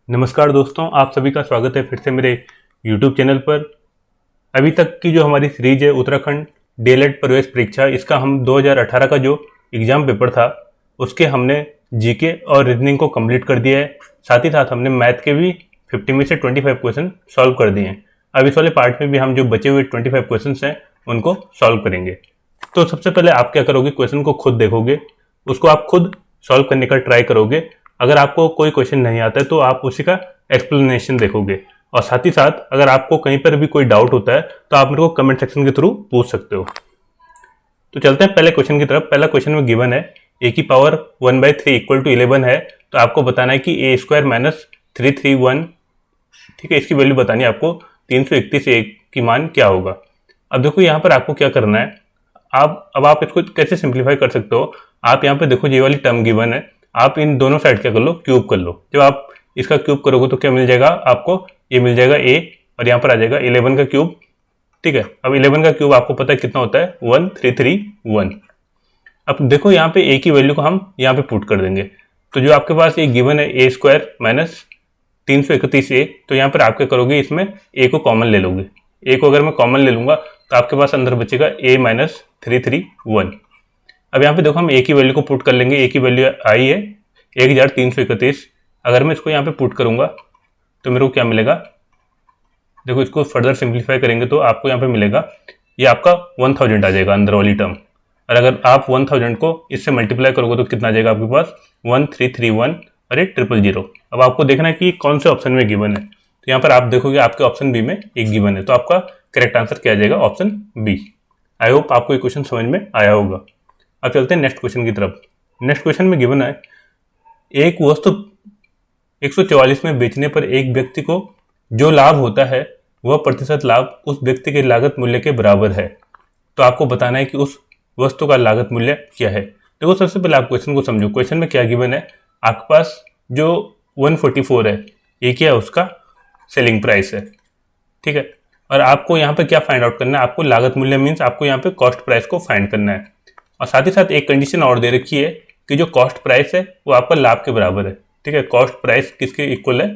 नमस्कार दोस्तों, आप सभी का स्वागत है फिर से मेरे YouTube चैनल पर। अभी तक की जो हमारी सीरीज है उत्तराखंड डीएलएड प्रवेश परीक्षा, इसका हम 2018 का जो एग्ज़ाम पेपर था उसके हमने जीके और रीजनिंग को कंप्लीट कर दिया है। साथ ही साथ हमने मैथ के भी 50 में से 25 क्वेश्चन सॉल्व कर दिए हैं। अब इस वाले पार्ट में भी हम जो बचे हुए 25 क्वेश्चन हैं उनको सॉल्व करेंगे। तो सबसे पहले आप क्या करोगे, क्वेश्चन को खुद देखोगे, उसको आप खुद सॉल्व करने का ट्राई करोगे। अगर आपको कोई क्वेश्चन नहीं आता है तो आप उसी का एक्सप्लेनेशन देखोगे, और साथ ही साथ अगर आपको कहीं पर भी कोई डाउट होता है तो आप मेरे को कमेंट सेक्शन के थ्रू पूछ सकते हो। तो चलते हैं पहले क्वेश्चन की तरफ। पहला क्वेश्चन में गिवन है ए की पावर 1/3 इक्वल टू 11 है। तो आपको बताना है कि ए स्क्वायर माइनस 331, ठीक है, इसकी वैल्यू बतानी है आपको। 331 ए की मान क्या होगा। अब देखो यहाँ पर आपको क्या करना है, आप इसको कैसे सिंप्लीफाई कर सकते हो। आप यहाँ पे देखो ये वाली टर्म गिवन है, आप इन दोनों साइड क्या कर लो, क्यूब कर लो। जब आप इसका क्यूब करोगे तो क्या मिल जाएगा आपको, ये मिल जाएगा ए, और यहाँ पर आ जाएगा 11 का क्यूब। ठीक है, अब 11 का क्यूब आपको पता है कितना होता है, 1331। अब देखो यहाँ पे ए की वैल्यू को हम यहाँ पे पुट कर देंगे। तो जो आपके पास ये गिवन है ए स्क्वायर माइनस 331 ए, तो यहाँ पर आप क्या करोगे, इसमें ए को कॉमन ले लोगे। ए को अगर मैं कॉमन ले लूंगा तो आपके पास अंदर बचेगा ए माइनस 331। अब यहाँ पे देखो हम ए की वैल्यू को पुट कर लेंगे। ए की वैल्यू आई है 1331। अगर मैं इसको यहाँ पे पुट करूंगा तो मेरे को क्या मिलेगा, देखो इसको फर्दर सिंप्लीफाई करेंगे तो आपको यहाँ पे मिलेगा, ये आपका 1000 आ जाएगा अंदर वाली टर्म। और अगर आप 1000 को इससे मल्टीप्लाई करोगे तो कितना आ जाएगा आपके पास, 1331 और ये 000। अब आपको देखना है कि कौन से ऑप्शन में गिवन है। तो यहाँ पर आप देखोगे आपके ऑप्शन बी में एक गिवन है, तो आपका करेक्ट आंसर क्या आ जाएगा, ऑप्शन बी। आई होप आपको ये क्वेश्चन समझ में आया होगा। अब चलते हैं नेक्स्ट क्वेश्चन की तरफ। नेक्स्ट क्वेश्चन में गिवन है एक वस्तु 144 में बेचने पर एक व्यक्ति को जो लाभ होता है वह प्रतिशत लाभ उस व्यक्ति के लागत मूल्य के बराबर है। तो आपको बताना है कि उस वस्तु का लागत मूल्य क्या है। देखो सबसे पहले आप क्वेश्चन को समझो। क्वेश्चन में क्या गिवन है, आपके पास जो 144 है ये क्या है, उसका सेलिंग प्राइस है। ठीक है, और आपको यहाँ पे क्या फाइंड आउट करना है, आपको लागत मूल्य मीन्स आपको यहाँ पे कॉस्ट प्राइस को फाइंड करना है। और साथ ही साथ एक कंडीशन और दे रखी है कि जो कॉस्ट प्राइस है वो आपका लाभ के बराबर है। ठीक है, कॉस्ट प्राइस किसके इक्वल है,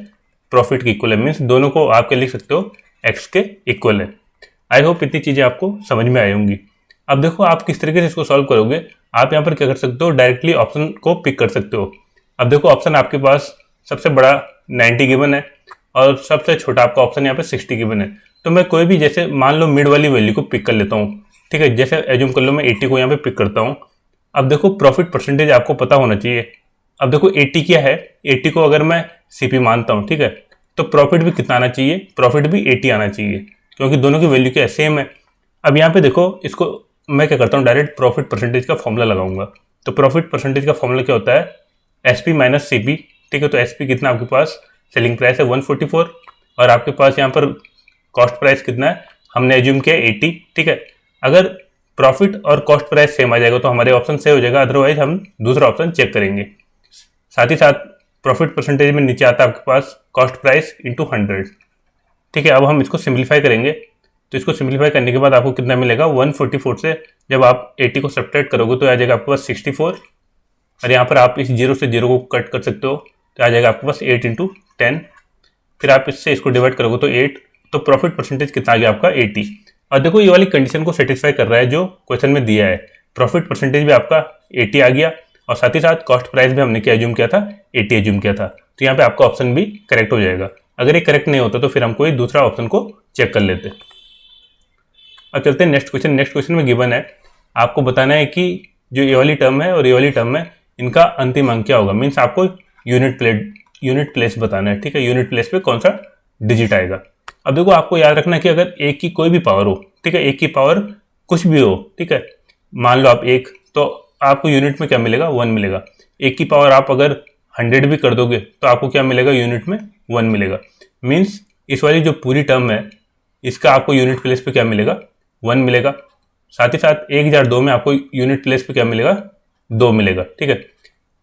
प्रॉफिट के इक्वल है। मीन्स दोनों को आपके लिख सकते हो एक्स के इक्वल है। आई होप इतनी चीज़ें आपको समझ में आई होंगी। अब देखो आप किस तरीके से इसको सॉल्व करोगे। आप यहाँ पर क्या कर सकते हो, डायरेक्टली ऑप्शन को पिक कर सकते हो। अब देखो ऑप्शन आपके पास सबसे बड़ा 90 गिवन है और सबसे छोटा आपका ऑप्शन यहाँ पे 60 गिवन है। तो मैं कोई भी, जैसे मान लो मिड वाली वैल्यू को पिक कर लेता हूँ। ठीक है, जैसे एज्यूम कर लो मैं 80 को यहाँ पे पिक करता हूँ। अब देखो प्रॉफिट परसेंटेज आपको पता होना चाहिए। अब देखो 80 क्या है, 80 को अगर मैं सीपी मानता हूँ, ठीक है, तो प्रॉफिट भी कितना आना चाहिए, प्रॉफिट भी 80 आना चाहिए, क्योंकि दोनों की वैल्यू क्या है, सेम है। अब यहाँ पे देखो इसको मैं क्या करता हूँ, डायरेक्ट प्रॉफिट परसेंटेज का फॉर्मूला लगाऊंगा। तो प्रॉफिट परसेंटेज का फॉर्मूला क्या होता है, एसपी माइनस सीपी। ठीक है, तो एसपी कितना आपके पास, सेलिंग प्राइस है 144, और आपके पास यहाँ पर कॉस्ट प्राइस कितना है, हमने एज्यूम किया 80। ठीक है, अगर प्रॉफिट और कॉस्ट प्राइस सेम आ जाएगा तो हमारे ऑप्शन से हो जाएगा, अदरवाइज हम दूसरा ऑप्शन चेक करेंगे। साथ ही साथ प्रॉफिट परसेंटेज में नीचे आता है आपके पास कॉस्ट प्राइस इंटू 100। ठीक है, अब हम इसको सिंप्लीफाई करेंगे। तो इसको सिंप्लीफाई करने के बाद आपको कितना मिलेगा, 144 से जब आप 80 को सब्ट्रैक्ट करोगे तो आ जाएगा आपके पास 64, और यहाँ पर आप इस 0 से 0 को कट कर सकते हो तो आ जाएगा आपके पास 8 इंटू 10। फिर आप इससे इसको डिवाइड करोगे तो 8, तो प्रॉफिट परसेंटेज कितना आ गया आपका 80। और देखो ये वाली कंडीशन को सेटिस्फाई कर रहा है जो क्वेश्चन में दिया है। प्रॉफिट परसेंटेज भी आपका 80 आ गया, और साथ ही साथ कॉस्ट प्राइस भी हमने क्या एज्यूम किया था, 80 एज्यूम किया था। तो यहाँ पे आपका ऑप्शन भी करेक्ट हो जाएगा। अगर ये करेक्ट नहीं होता तो फिर हम कोई दूसरा ऑप्शन को चेक कर लेते। अब चलते हैं नेक्स्ट क्वेश्चन। नेक्स्ट क्वेश्चन में गिवन है, आपको बताना है कि जो ये वाली टर्म है और ये वाली टर्म है इनका अंतिम अंक क्या होगा। मीन्स आपको यूनिट प्लेस बताना है। ठीक है, यूनिट प्लेस पे कौन सा डिजिट आएगा। अब देखो आपको याद रखना है कि अगर एक की कोई भी पावर हो, ठीक है, एक की पावर कुछ भी हो, ठीक है, मान लो आप एक, तो आपको यूनिट में क्या मिलेगा, 1 मिलेगा। एक की पावर आप अगर 100 भी कर दोगे तो आपको क्या मिलेगा, यूनिट में 1 मिलेगा। मीन्स इस वाली जो पूरी टर्म है इसका आपको यूनिट प्लेस पे क्या मिलेगा, 1 मिलेगा। साथ ही साथ 1002 में आपको यूनिट प्लेस पे क्या मिलेगा, 2 मिलेगा। ठीक है,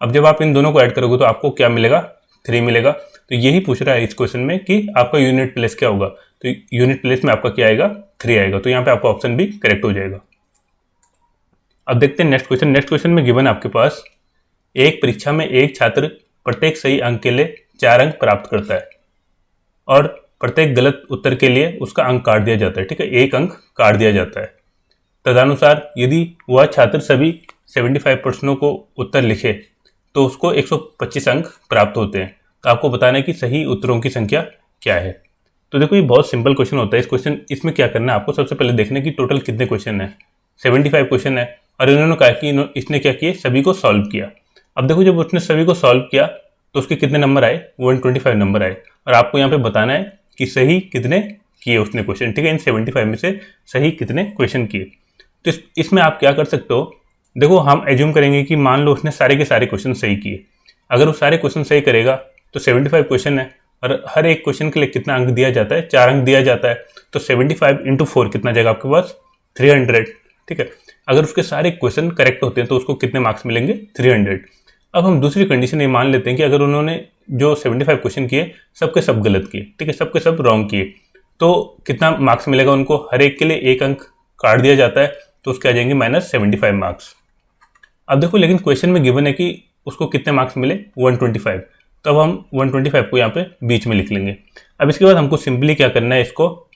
अब जब आप इन दोनों को ऐड करोगे तो आपको क्या मिलेगा, 3 मिलेगा। तो यही पूछ रहा है इस क्वेश्चन में कि आपका यूनिट प्लेस क्या होगा। तो यूनिट प्लेस में आपका क्या आएगा, 3 आएगा। तो यहाँ पे आपका ऑप्शन भी करेक्ट हो जाएगा। अब देखते हैं नेक्स्ट क्वेश्चन। नेक्स्ट क्वेश्चन में गिवन आपके पास एक परीक्षा में एक छात्र प्रत्येक सही अंक के लिए 4 अंक प्राप्त करता है और प्रत्येक गलत उत्तर के लिए उसका अंक काट दिया जाता है। ठीक है, 1 अंक काट दिया जाता है। तदनुसार यदि वह छात्र सभी 75 प्रश्नों को उत्तर लिखे तो उसको 125 अंक प्राप्त होते हैं। तो आपको बताना है कि सही उत्तरों की संख्या क्या है। तो देखो, ये बहुत सिंपल क्वेश्चन होता है। इसमें क्या करना है, आपको सबसे पहले देखना है कि टोटल कितने क्वेश्चन है। 75 क्वेश्चन है और इन्होंने कहा कि इसने क्या किए, सभी को सॉल्व किया। अब देखो, जब उसने सभी को सॉल्व किया तो उसके कितने नंबर आए, 125 नंबर आए। और आपको यहाँ पे बताना है कि सही कितने किए उसने क्वेश्चन। ठीक है, इन 75 में से सही कितने क्वेश्चन किए। तो इसमें आप क्या कर सकते हो, देखो हम एज्यूम करेंगे कि मान लो उसने सारे के सारे क्वेश्चन सही किए। अगर वो सारे क्वेश्चन सही करेगा तो 75 क्वेश्चन है और हर एक क्वेश्चन के लिए कितना अंक दिया जाता है, 4 अंक दिया जाता है। तो 75 इंटू 4 कितना जाएगा आपके पास, 300। ठीक है, अगर उसके सारे क्वेश्चन करेक्ट होते हैं तो उसको कितने मार्क्स मिलेंगे, 300। अब हम दूसरी कंडीशन ये मान लेते हैं कि अगर उन्होंने जो 75 क्वेश्चन किए सबके सब गलत किए, ठीक है, सबके सब रॉन्ग किए, तो कितना मार्क्स मिलेगा उनको, हर एक के लिए 1 अंक काट दिया जाता है। तो उसके आ जाएंगे -75 मार्क्स। अब देखो, लेकिन क्वेश्चन में गिवन है कि उसको कितने मार्क्स मिले, 125। तो अब हम 125 को यहाँ पे बीच में लिख लेंगे। अब इसके बाद हमको सिंपली क्या करना है, इसको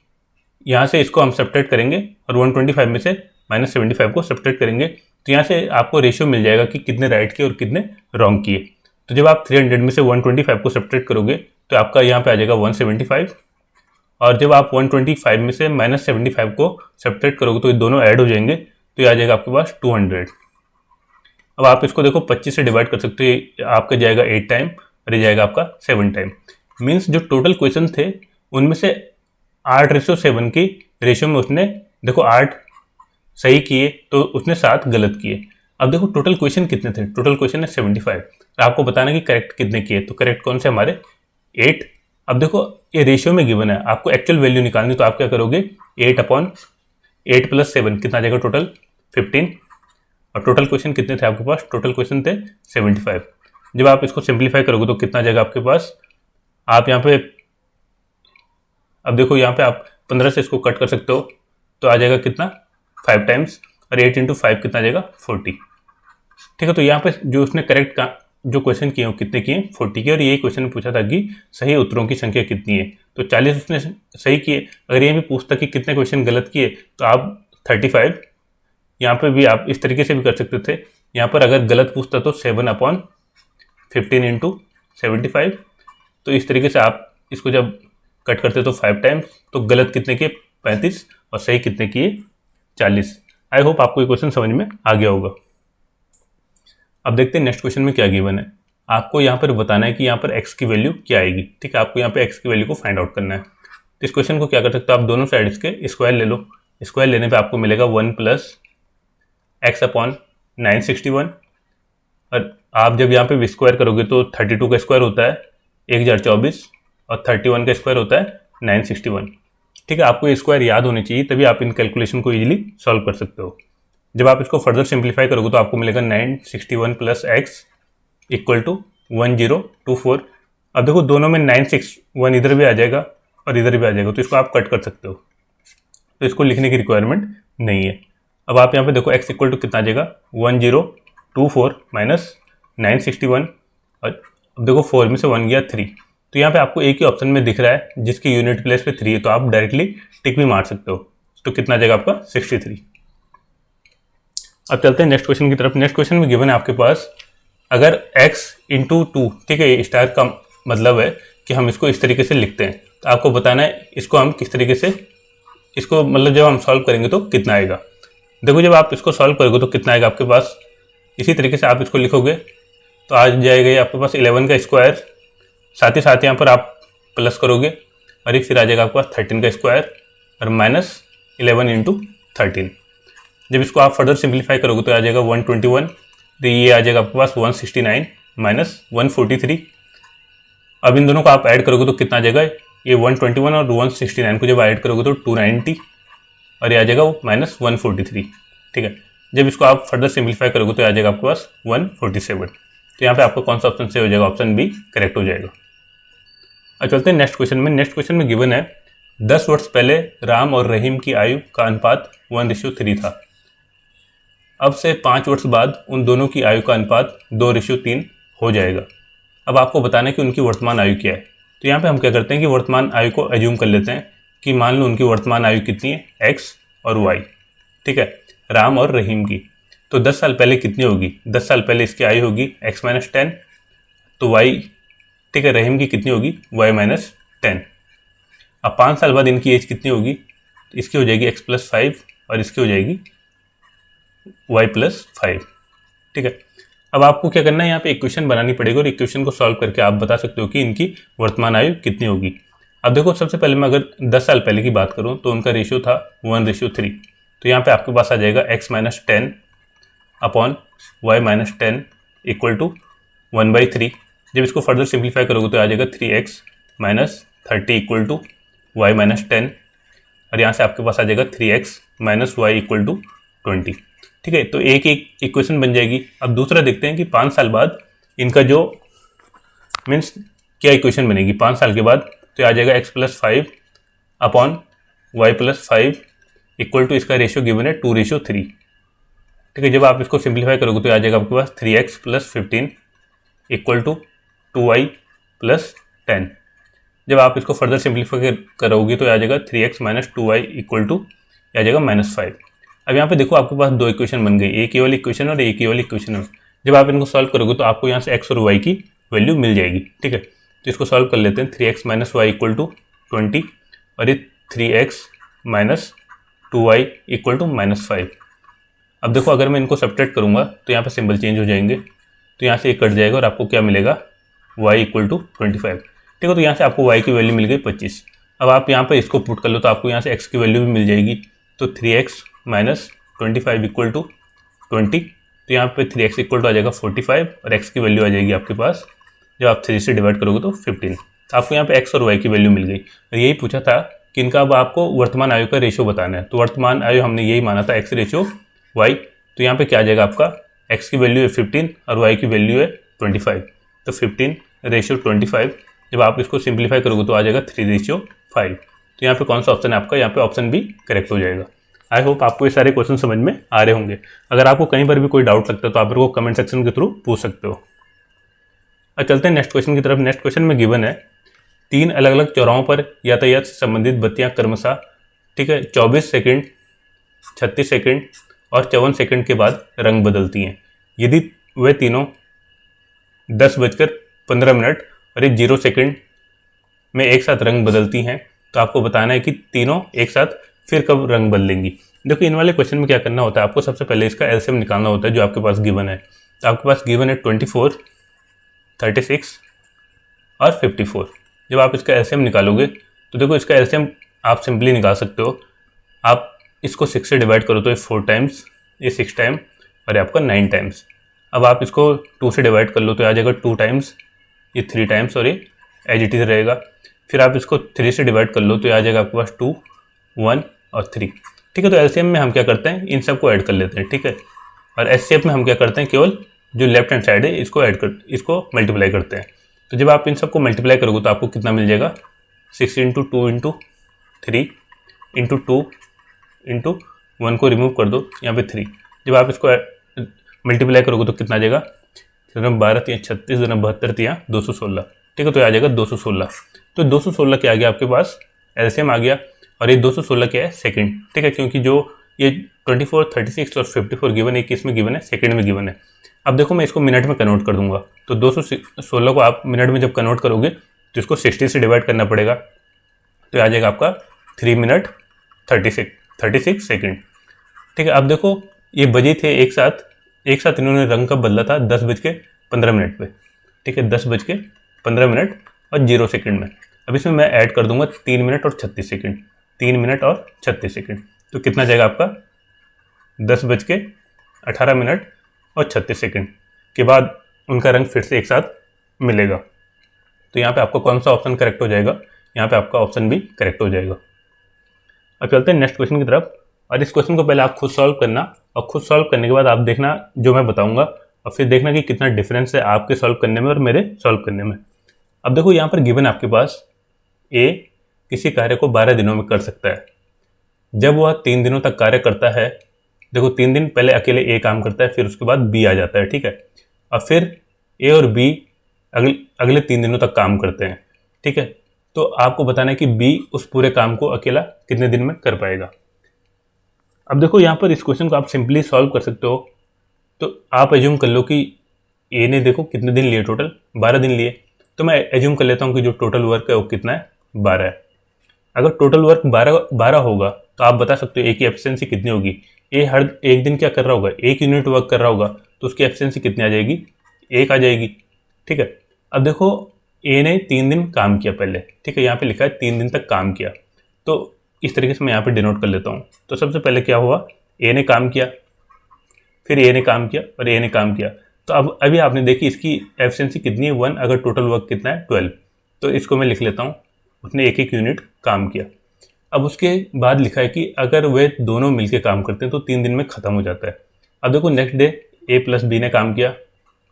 यहाँ से इसको हम सब्ट्रैक्ट करेंगे और 125 में से -75 को सब्ट्रैक्ट करेंगे। तो यहाँ से आपको रेशियो मिल जाएगा कि कितने राइट किए और कितने रॉन्ग किए। तो जब आप 300 में से 125 को सब्ट्रैक्ट करोगे तो आपका यहाँ पे आ जाएगा 175। और जब आप 125 में से -75 को सब्ट्रैक्ट करोगे तो ये दोनों ऐड हो जाएंगे, तो ये आ जाएगा आपके पास 200। अब आप इसको देखो 25 से डिवाइड कर सकते हो, ये आपका जाएगा 8 टाइम और ये जाएगा आपका 7 टाइम। मीन्स जो टोटल क्वेश्चन थे उनमें से 8:7 की रेशियो में उसने देखो 8 सही किए तो उसने 7 गलत किए। अब देखो टोटल क्वेश्चन कितने थे, टोटल क्वेश्चन है 75। तो आपको बताना कि करेक्ट कितने किए, तो करेक्ट कौन से हमारे 8। अब देखो ये रेशियो में गिवन है, आपको एक्चुअल वैल्यू निकालनी, तो आप क्या करोगे 8/8 + 7 कितना आ जाएगा टोटल 15। और टोटल क्वेश्चन कितने थे आपके पास, टोटल क्वेश्चन थे 75। जब आप इसको सिंप्लीफाई करोगे तो कितना आ जाएगा आपके पास, आप यहाँ पे अब देखो यहाँ पे आप 15 से इसको कट कर सकते हो तो आ जाएगा कितना 5 टाइम्स, और 8 × 5 कितना आ जाएगा 40। ठीक है, तो यहाँ पे जो उसने करेक्ट का जो क्वेश्चन किए हो कितने किए, 40 के। और यही क्वेश्चन पूछा था कि सही उत्तरों की संख्या कितनी है, तो 40 उसने सही किए। अगर ये भी पूछता कि कितने क्वेश्चन गलत किए तो आप 35, यहाँ पे भी आप इस तरीके से भी कर सकते थे। यहाँ पर अगर गलत पूछता तो 7/15 × 75। तो इस तरीके से आप इसको जब कट करते तो 5 टाइम्स, तो गलत कितने किए 35 और सही कितने किए 40। आई होप आपको ये क्वेश्चन समझ में आ गया होगा। अब देखते हैं नेक्स्ट क्वेश्चन में क्या गिवन है। आपको यहाँ पर बताना है कि यहाँ पर x की वैल्यू क्या आएगी। ठीक है, आपको यहाँ पे x की वैल्यू को फाइंड आउट करना है। तो इस क्वेश्चन को क्या कर सकते हो, आप दोनों साइड इसके स्क्वायर ले लो। स्क्वायर लेने पे आपको मिलेगा 1 + x/961। और आप जब यहाँ पे स्क्वायर करोगे तो 32 का स्क्वायर होता है 1024 और 31 का स्क्वायर होता है 961। ठीक है, आपको ये स्क्वायर याद होने चाहिए, तभी आप इन कैलकुलेशन को इजीली सॉल्व कर सकते हो। जब आप इसको फर्दर सिंप्लीफाई करोगे तो आपको मिलेगा 961 + x = 1024। अब देखो दोनों में 961 इधर भी आ जाएगा और इधर भी आ जाएगा, तो इसको आप कट कर सकते हो, तो इसको लिखने की रिक्वायरमेंट नहीं है। अब आप यहाँ पे देखो x = कितना आ जाएगा 1024 - 961। और अब देखो 4 में से 1 गया 3, तो यहाँ पे आपको एक ही ऑप्शन में दिख रहा है जिसकी यूनिट प्लेस पे 3 है, तो आप डायरेक्टली टिक भी मार सकते हो। तो कितना आ जाएगा आपका 63। अब चलते हैं नेक्स्ट क्वेश्चन की तरफ। नेक्स्ट क्वेश्चन में गिवन है आपके पास, अगर x × 2, ठीक है, स्टार का मतलब है कि हम इसको इस तरीके से लिखते हैं। तो आपको बताना है इसको हम किस तरीके से, इसको मतलब जब हम सॉल्व करेंगे तो कितना आएगा। देखो जब आप इसको सॉल्व करोगे तो कितना आएगा आपके पास, इसी तरीके से आप इसको लिखोगे तो आ जाएगा ये आपके पास 11 का स्क्वायर, साथ ही साथ यहाँ पर आप प्लस करोगे और ये फिर आ जाएगा आपके पास 13 का स्क्वायर और -11 × 13। जब इसको आप फर्दर सिंप्लीफाई करोगे तो आ जाएगा 121, तो ये आ जाएगा आपके पास 169 - 143। अब इन दोनों को आप ऐड करोगे तो कितना आ जाएगा, ये 121 और 169 को जब ऐड करोगे तो 290 और ये आ जाएगा -143। ठीक है, जब इसको आप फर्दर सिंप्लीफाई करोगे तो आ जाएगा आपके पास 147। तो यहाँ पे आपका कौन सा ऑप्शन से हो जाएगा, ऑप्शन बी करेक्ट हो जाएगा। अब चलते हैं नेक्स्ट क्वेश्चन में। नेक्स्ट क्वेश्चन में गिवन है 10 वर्ष पहले राम और रहीम की आयु का अनुपात 1:3 था। अब से 5 वर्ष बाद उन दोनों की आयु का अनुपात 2:3 हो जाएगा। अब आपको बताना है कि उनकी वर्तमान आयु क्या है। तो यहाँ पे हम क्या करते हैं कि वर्तमान आयु को एज्यूम कर लेते हैं कि मान लो उनकी वर्तमान आयु कितनी है, एक्स और वाई, ठीक है, राम और रहीम की। तो 10 साल पहले कितनी होगी, 10 साल पहले इसकी आयु होगी एक्स माइनस 10, तो वाई, ठीक है, रहीम की कितनी होगी, वाई माइनस 10। अब 5 साल बाद इनकी एज कितनी होगी, तो इसकी हो जाएगी एक्स प्लस 5 और इसकी हो जाएगी वाई प्लस 5, ठीक है। अब आपको क्या करना है, यहाँ पे इक्वेशन बनानी पड़ेगी और इक्वेशन को सॉल्व करके आप बता सकते हो कि इनकी वर्तमान आयु कितनी होगी। अब देखो सबसे पहले मैं अगर 10 साल पहले की बात करूँ तो उनका रेशियो था 1:3। तो यहाँ पे आपके पास आ जाएगा x minus 10 upon Y minus 10 equal to 1/3। जब इसको फर्दर सिंप्लीफाई करोगे तो आ जाएगा 3x minus 30 equal to Y minus 10, और यहाँ से आपके पास आ जाएगा 3x minus Y equal to 20, ठीक है। तो एक इक्वेशन बन जाएगी। अब दूसरा देखते हैं कि 5 साल बाद इनका जो मीन्स क्या इक्वेशन बनेगी 5 साल के बाद। तो आ जाएगा x plus 5 upon Y plus 5 equal to, इसका रेशियो गिवन है 2:3, ठीक है। जब आप इसको सिंप्लीफाई करोगे तो आ जाएगा आपके पास 3x plus 15 equal to 2y plus 10। जब आप इसको फर्दर सिंप्लीफाई करोगे तो आ जाएगा 3x minus 2y equal to आ जाएगा -5। अब यहाँ पे देखो आपके पास दो इक्वेशन बन गई, एक ये वाली इक्वेशन और एक ये वाली इक्वेशन है। जब आप इनको सॉल्व करोगे तो आपको यहाँ से x और y की वैल्यू मिल जाएगी, ठीक है। तो इसको सॉल्व कर लेते हैं। 3x minus Y equal to 20 और ये 3x minus 2y equal to -5। अब देखो अगर मैं इनको सब्ट्रैक्ट करूँगा तो यहाँ पे सिंबल चेंज हो जाएंगे, तो यहाँ से ये कट जाएगा और आपको क्या मिलेगा, y इक्वल टू 25, ठीक है। तो यहाँ से आपको y की वैल्यू मिल गई 25। अब आप यहाँ पे इसको पुट कर लो तो आपको यहाँ से x की वैल्यू भी मिल जाएगी। तो 3x माइनस 25 इक्वल टू 20, तो यहाँ पे 3x इक्वल टू आ जाएगा 45 और x की वैल्यू आ जाएगी आपके पास, जब आप 3 से डिवाइड करोगे तो 15। तो आपको यहाँ पे x और y की वैल्यू मिल गई। और यही पूछा था कि इनका अब आपको वर्तमान आयु का रेशियो बताना है। तो वर्तमान आयु हमने यही माना था x रेशियो y। तो यहाँ पे क्या आ जाएगा, आपका x की वैल्यू है 15 और y की वैल्यू है 25। तो 15 रेशियो 25, जब आप इसको सिंप्लीफाई करोगे तो आ जाएगा 3:5। तो यहाँ पे कौन सा ऑप्शन है आपका, यहाँ पे ऑप्शन बी करेक्ट हो जाएगा। आई होप आपको ये सारे क्वेश्चन समझ में आ रहे होंगे। अगर आपको कहीं पर भी कोई डाउट लगता है तो आप मेरे को कमेंट सेक्शन के थ्रू पूछ सकते हो। अब चलते हैं नेक्स्ट क्वेश्चन की तरफ। नेक्स्ट क्वेश्चन में गिवन है 3 अलग अलग चौराहों पर यातायात से संबंधित बत्तियां क्रमशः, ठीक है, 24 सेकंड, 36 सेकंड और 54 सेकंड के बाद रंग बदलती हैं। यदि वे तीनों 10:15 और 0 सेकंड में एक साथ रंग बदलती हैं तो आपको बताना है कि तीनों एक साथ फिर कब रंग बदलेंगी। देखो इन वाले क्वेश्चन में क्या करना होता है, आपको सबसे पहले इसका एलसीएम निकालना होता है जो आपके पास गिवन है। तो आपके पास गिवन है 24, 36 और 54। जब आप इसका एलसीएम निकालोगे तो देखो इसका एलसीएम आप सिंपली निकाल सकते हो। आप इसको 6 से डिवाइड करो तो ये 4 टाइम्स, ये 6 टाइम और ये आपका 9 टाइम्स। अब आप इसको 2 से डिवाइड कर लो तो आ जाएगा 2 टाइम्स, ये 3 टाइम्स और ये एज इट इज रहेगा। फिर आप इसको 3 से डिवाइड कर लो तो आ जाएगा आपके पास 2, 1 और 3, ठीक है। तो एलसीएम में हम क्या करते हैं, इन सब को ऐड कर लेते हैं, ठीक है। और एचसीएफ में हम क्या करते हैं, केवल जो लेफ्ट हैंड साइड है इसको मल्टीप्लाई करते हैं। तो जब आप इन सबको मल्टीप्लाई करोगे तो आपको कितना मिल जाएगा, 6 × 2 × 3 × 2 × 1 को रिमूव कर दो, यहाँ पे 3। जब आप इसको मल्टीप्लाई करोगे तो कितना आ जाएगा, 12 × 36 72 216, ठीक है। तो आ जाएगा 216। तो 216 क्या आ गया आपके पास, एलसीएम आ गया। और ये 216 क्या है, सेकंड, ठीक है, क्योंकि जो ये 24, 36 और 54 गिवन है, किस में गिवन है, सेकंड में गिवन है। अब देखो मैं इसको मिनट में कन्वर्ट कर दूंगा। तो 216 को आप मिनट में जब कन्वर्ट करोगे तो इसको 60 से डिवाइड करना पड़ेगा। तो आ जाएगा आपका 3 मिनट 36 सेकंड, ठीक है। अब देखो ये बजे थे एक साथ इन्होंने रंग कब बदला था, 10:15 पे, ठीक है, 10:15 और 0 सेकंड में। अब इसमें मैं ऐड कर दूंगा 3 मिनट और 36 सेकंड, 3 मिनट और 36 सेकंड। तो कितना जाएगा आपका, 10:18 और 36 सेकंड के बाद उनका रंग फिर से एक साथ मिलेगा। तो यहाँ पे आपका कौन सा ऑप्शन करेक्ट हो जाएगा, यहाँ पे आपका ऑप्शन भी करेक्ट हो जाएगा। अब चलते हैं नेक्स्ट क्वेश्चन की तरफ। और इस क्वेश्चन को पहले आप खुद सॉल्व करना, और खुद सॉल्व करने के बाद आप देखना जो मैं बताऊंगा, और फिर देखना कि कितना डिफरेंस है आपके सॉल्व करने में और मेरे सॉल्व करने में। अब देखो यहाँ पर गिवन आपके पास ए किसी कार्य को 12 दिनों में कर सकता है। जब वह 3 दिनों तक कार्य करता है, देखो 3 दिन पहले अकेले ए काम करता है, फिर उसके बाद बी आ जाता है, ठीक है। और फिर ए और बी अगले अगले 3 दिनों तक काम करते हैं। ठीक है, तो आपको बताना है कि बी उस पूरे काम को अकेला कितने दिन में कर पाएगा। अब देखो यहाँ पर इस क्वेश्चन को आप सिंपली सॉल्व कर सकते हो। तो आप एज्यूम कर लो कि ए ने देखो कितने दिन लिए, टोटल 12 दिन लिए। तो मैं एज्यूम कर लेता हूँ कि जो टोटल वर्क है वो कितना है, 12 है। अगर टोटल वर्क 12 होगा तो आप बता सकते हो ए की एफिशिएंसी कितनी होगी। ए हर एक दिन क्या कर रहा होगा, 1 यूनिट वर्क कर रहा होगा, तो उसकी एफिशिएंसी कितनी आ जाएगी, 1 आ जाएगी। ठीक है, अब देखो ए ने 3 दिन काम किया पहले। ठीक है, यहाँ पे लिखा है 3 दिन तक काम किया, तो इस तरीके से मैं यहाँ पे डिनोट कर लेता हूँ। तो सबसे पहले क्या हुआ, ए ने काम किया, फिर ए ने काम किया और ए ने काम किया। तो अब अभी आपने देखी इसकी एफिशिएंसी कितनी है, 1। अगर टोटल वर्क कितना है, 12। तो इसको मैं लिख लेता हूँ, उसने 1 यूनिट काम किया। अब उसके बाद लिखा है कि अगर वे दोनों मिलकर काम करते हैं तो 3 दिन में ख़त्म हो जाता है। अब देखो नेक्स्ट डे ए प्लस बी ने काम किया,